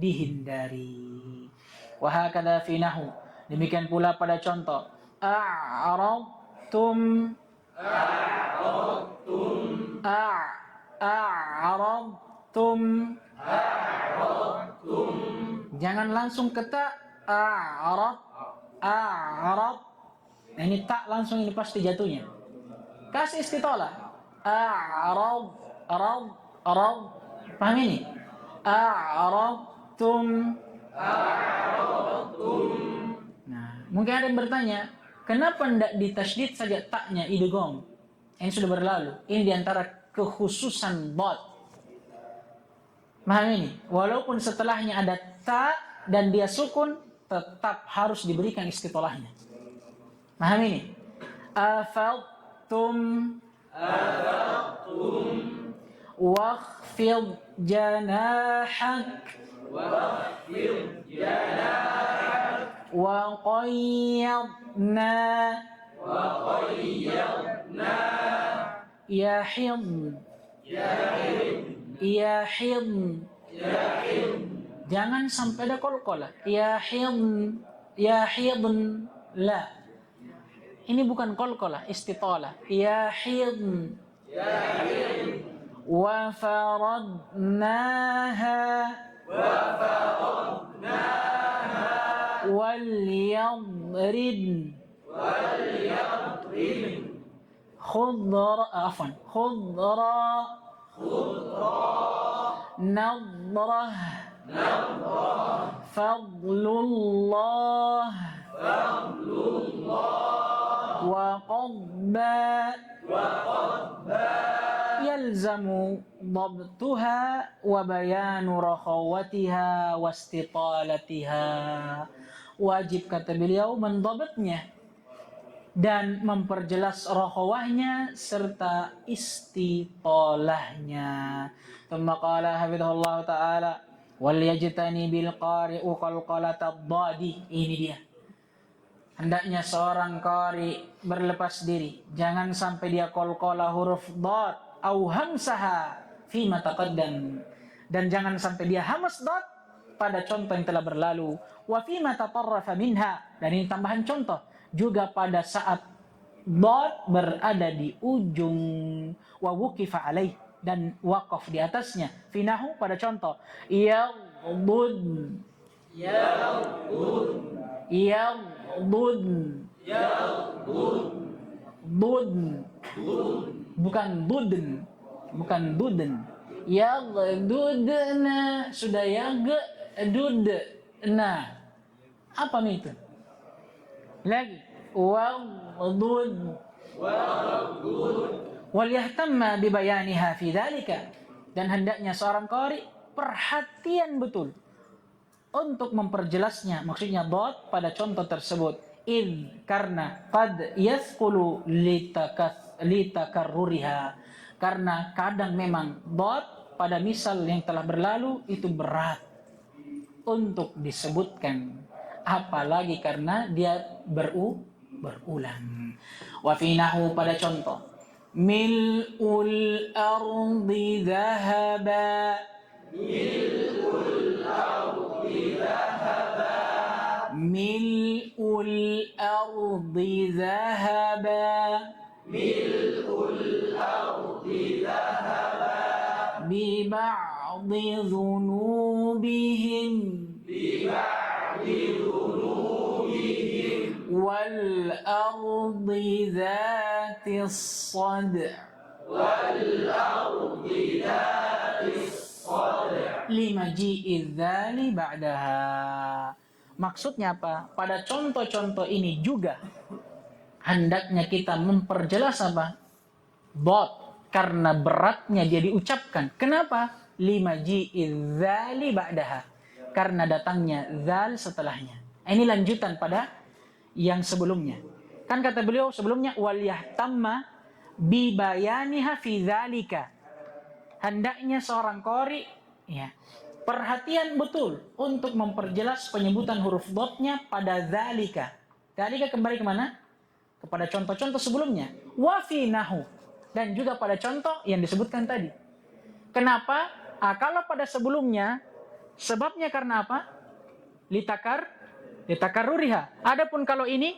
dihindari. Wa hakadha fi nahwu, demikian pula pada contoh. A'radtum. Jangan langsung ke ta. A'rad. Nah, ini tak langsung, ini pasti jatuhnya. Kasih istitolah. A'rad. Paham ini? A'radtum. Nah, mungkin ada yang bertanya, kenapa tidak ditasydid saja taknya idgham? Ini sudah berlalu. Ini diantara kekhususan dot. Paham ini? Walaupun setelahnya ada ta dan dia sukun, tetap harus diberikan istitolahnya. Paham ini? Afadtum wakhfid janahak wa qayyadna yahid. Jangan sampai ada qalqalah. Yahid la. Ini bukan qalqalah, istitalah. Yahid. Wa faradnaha wal yadrib khudra nadrah fadlullah wa qabba yalzamu dhabtuha wa bayanu rakhawatiha wa istitalatiha. Wajib, kata beliau, mendhabitnya dan memperjelas rakhawahnya serta istitolahnya. Thumma qala hafidhahullah ta'ala wal yajtani bil qari'u qalqalatad dadi. Ini dia, hendaknya seorang qari berlepas diri, jangan sampai dia qalqalah huruf dad au hamsaha fi ma taqaddam, dan jangan sampai dia hamas dad pada contoh yang telah berlalu, wa fi ma tatarrafa minha, dan ini tambahan contoh juga pada saat dad berada di ujung, wa wuqifa alaih, dan waqaf di atasnya, finahu pada contoh yadud bukan duden. Yaghdudna, sudah yaghdudna. Apa itu? Lagi waghdud wal yahtamma bi bayaniha fi dzalika, dan hendaknya seorang qari perhatian betul untuk memperjelasnya, maksudnya dot pada contoh tersebut. Karena qad yathqulu litakarruriha, karena kadang memang dot pada misal yang telah berlalu itu berat untuk disebutkan, apalagi karena dia berulang. Wa fi nahu, pada contoh, mil'ul ardi dhahaba, mil'ul ardi dhahaba bi ba'di dhunubihim wal ardi dhatis sad' limaji'i dzali ba'daha. Maksudnya apa? Pada contoh-contoh ini juga hendaknya kita memperjelas apa? Dot, karena beratnya dia diucapkan. Kenapa? Limaji'i dzali ba'daha, karena datangnya dzal setelahnya. Ini lanjutan pada yang sebelumnya. Kan kata beliau sebelumnya wal yahtamma bi bayaniha fi dzalika. Hendaknya seorang qari ya perhatian betul untuk memperjelas penyebutan huruf dotnya pada dzalika. Dzalika kembali kemana? Kepada contoh-contoh sebelumnya. Wa fi nahu, dan juga pada contoh yang disebutkan tadi. Kenapa? Kalau pada sebelumnya sebabnya karena apa? Litakarruriha. Adapun kalau ini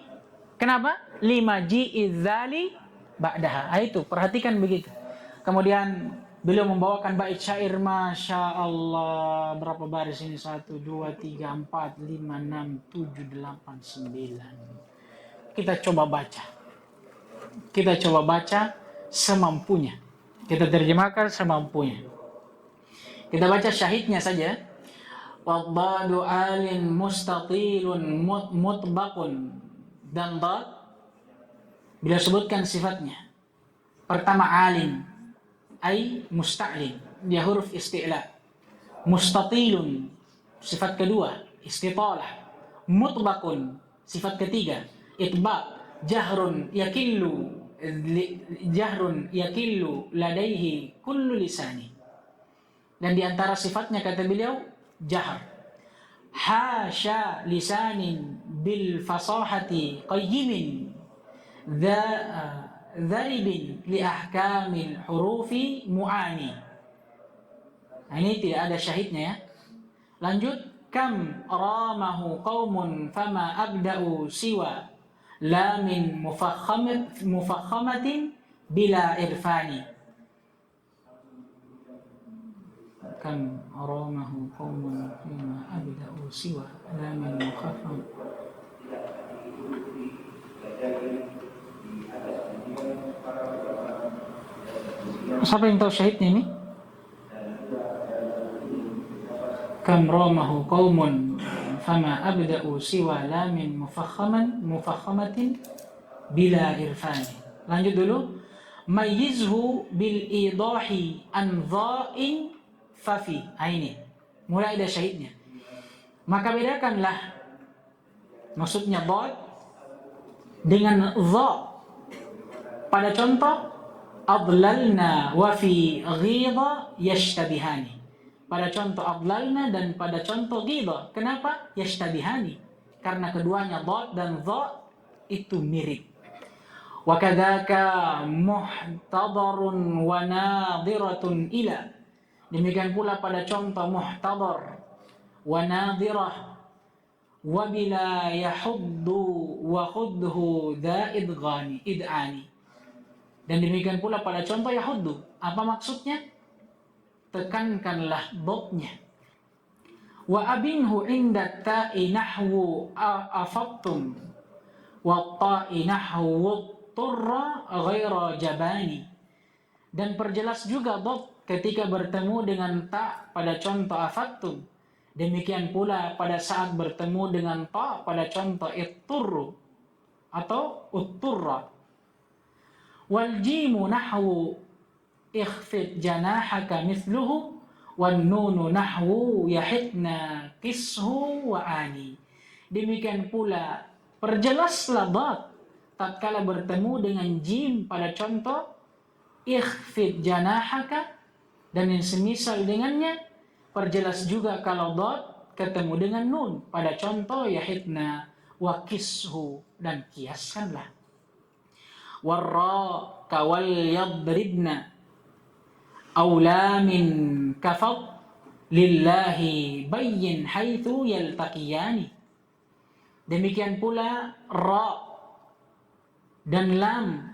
kenapa? Limaji'i dzali ba'daha. Itu perhatikan begitu. Kemudian beliau membawakan bait syair, Masya Allah, berapa baris ini? 1, 2, 3, 4, 5, 6, 7, 8, 9. Kita coba baca semampunya. Kita terjemahkan semampunya. Kita baca syahidnya saja. Waddadu alin mustatilun mutbaqun. Dan dad bila sebutkan sifatnya. Pertama alin, ay musta'lin, dia huruf isti'la. mustatilun, sifat kedua, istitalah. Mutlaqun, sifat ketiga, itbaq. Jahrun yakillu ladaihi kullu lisani. Dan di antara sifatnya kata beliau jahr. Hasya lisanin bil fasahati qayyimin dharibin li ahkamil hurufi mu'ani. Nah, ini tidak ada syahidnya ya. Lanjut, kam ramahu qaumun fama abda'u siwa la min mufakhamatin bila irfani. Kam ramahu qaumun fama abda'u siwa la min mufakham. Siapa yang tahu syahidnya ini? Kam ramahu qaumun fama abda'u siwa la min mufakhamatin bila irfani. Lanjut dulu. Mayyizhu bil idahi an dha'in fafi. Ini mulai ada syahidnya. Maka bedakanlah, maksudnya dhad dengan dha. Pada contoh adlalna wa fi ghidha yashtabihani. Pada contoh adlalna dan pada contoh ghidha. Kenapa? Yashtabihani. Karena keduanya dhad dan dha itu mirip. Wa kadzaka muhtadarun wa nadiratun ila. Demikian pula pada contoh muhtadar wa nadirah wa bila yahuddu wa khudhu dha id'ani. Dan demikian pula pada contoh yahuddu. Apa maksudnya? Tekankanlah dotnya. Wa abinhu inda ta'i nahwu afattum wa ta'i nahwu turra ghaira jabani. Dan perjelas juga dot ketika bertemu dengan ta pada contoh afattum. Demikian pula pada saat bertemu dengan ta pada contoh itturru atau utturra. Wal jimu nahwu ikhfid janahaka mithluhu wan nunu nahwu yahitna kishu wa ani. Demikian pula perjelaslah dad tatkala bertemu dengan jim pada contoh ikhfid janahaka dan yang semisal dengannya. Perjelas juga kalau dad ketemu dengan nun pada contoh yahitna wa kishu dan kiaskanlah. Warra kawal yadribna aulamin kafad lillahi bayyin haitsu yaltaqiyani. Demikian pula ra dan lam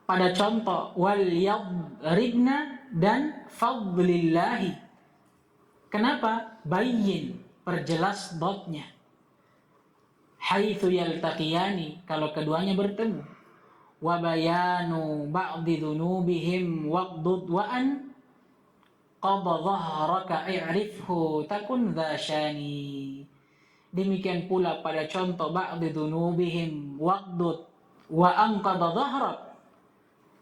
pada contoh wal yadribna dan fadlillahi. Kenapa? Bayyin, perjelas dotnya. Haitsu yaltaqiyani, kalau keduanya bertemu. Wa bayanu ba'di dzunubihim waqdud wa an qad dhahraka i'rifhu takun dzashani. Demikian pula pada contoh ba'di dzunubihim waqdud wa an qad dhahrak.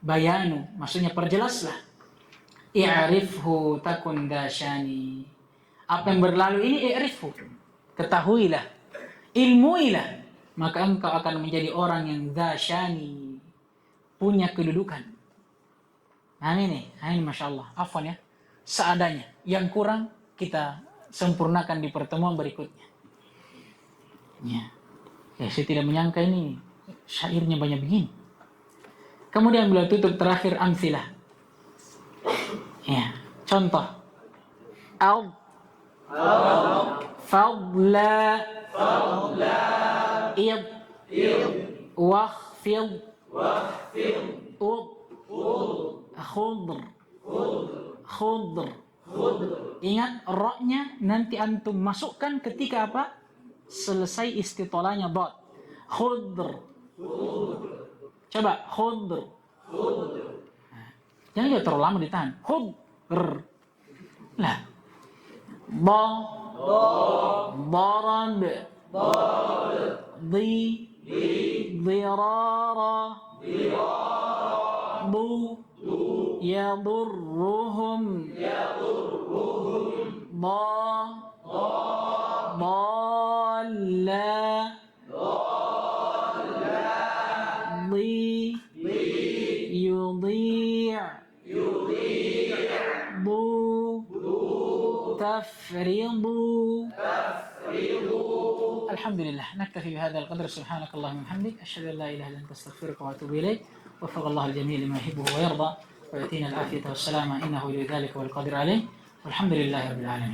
Bayanu, maksudnya perjelaslah. I'rifhu takun dzashani. Apa yang berlalu ini i'rifhu, ketahuilah, ilmuilah, maka engkau akan menjadi orang yang dzashani, punya kedudukan. Nah ini Masya Allah, afwan ya, seadanya. Yang kurang kita sempurnakan di pertemuan berikutnya. Ya, saya tidak menyangka ini syairnya banyak begini. Kemudian beliau tutup terakhir amsilah. Ya, contoh. Fadla id wakhfid khudr. Ingat ra-nya nanti antum masukkan ketika apa? Selesai istitolahnya dad. Khudr. Coba khudr. Jangan juga terlalu lama ditahan. Khudr. Lah. Darab. Dirara. Yadurruhum. ضال ضي يضيع ضو تفرض. الحمد لله، نكتفي بهذا القدر. سبحانك اللهم وبحمدك، أشهد أن لا إله إلا أنت، أستغفرك وأتوب إليك. وفق الله الجميع لما يحبه ويرضى، ويأتينا العافية والسلامة إنه لذلك والقادر عليه، والحمد لله رب العالمين.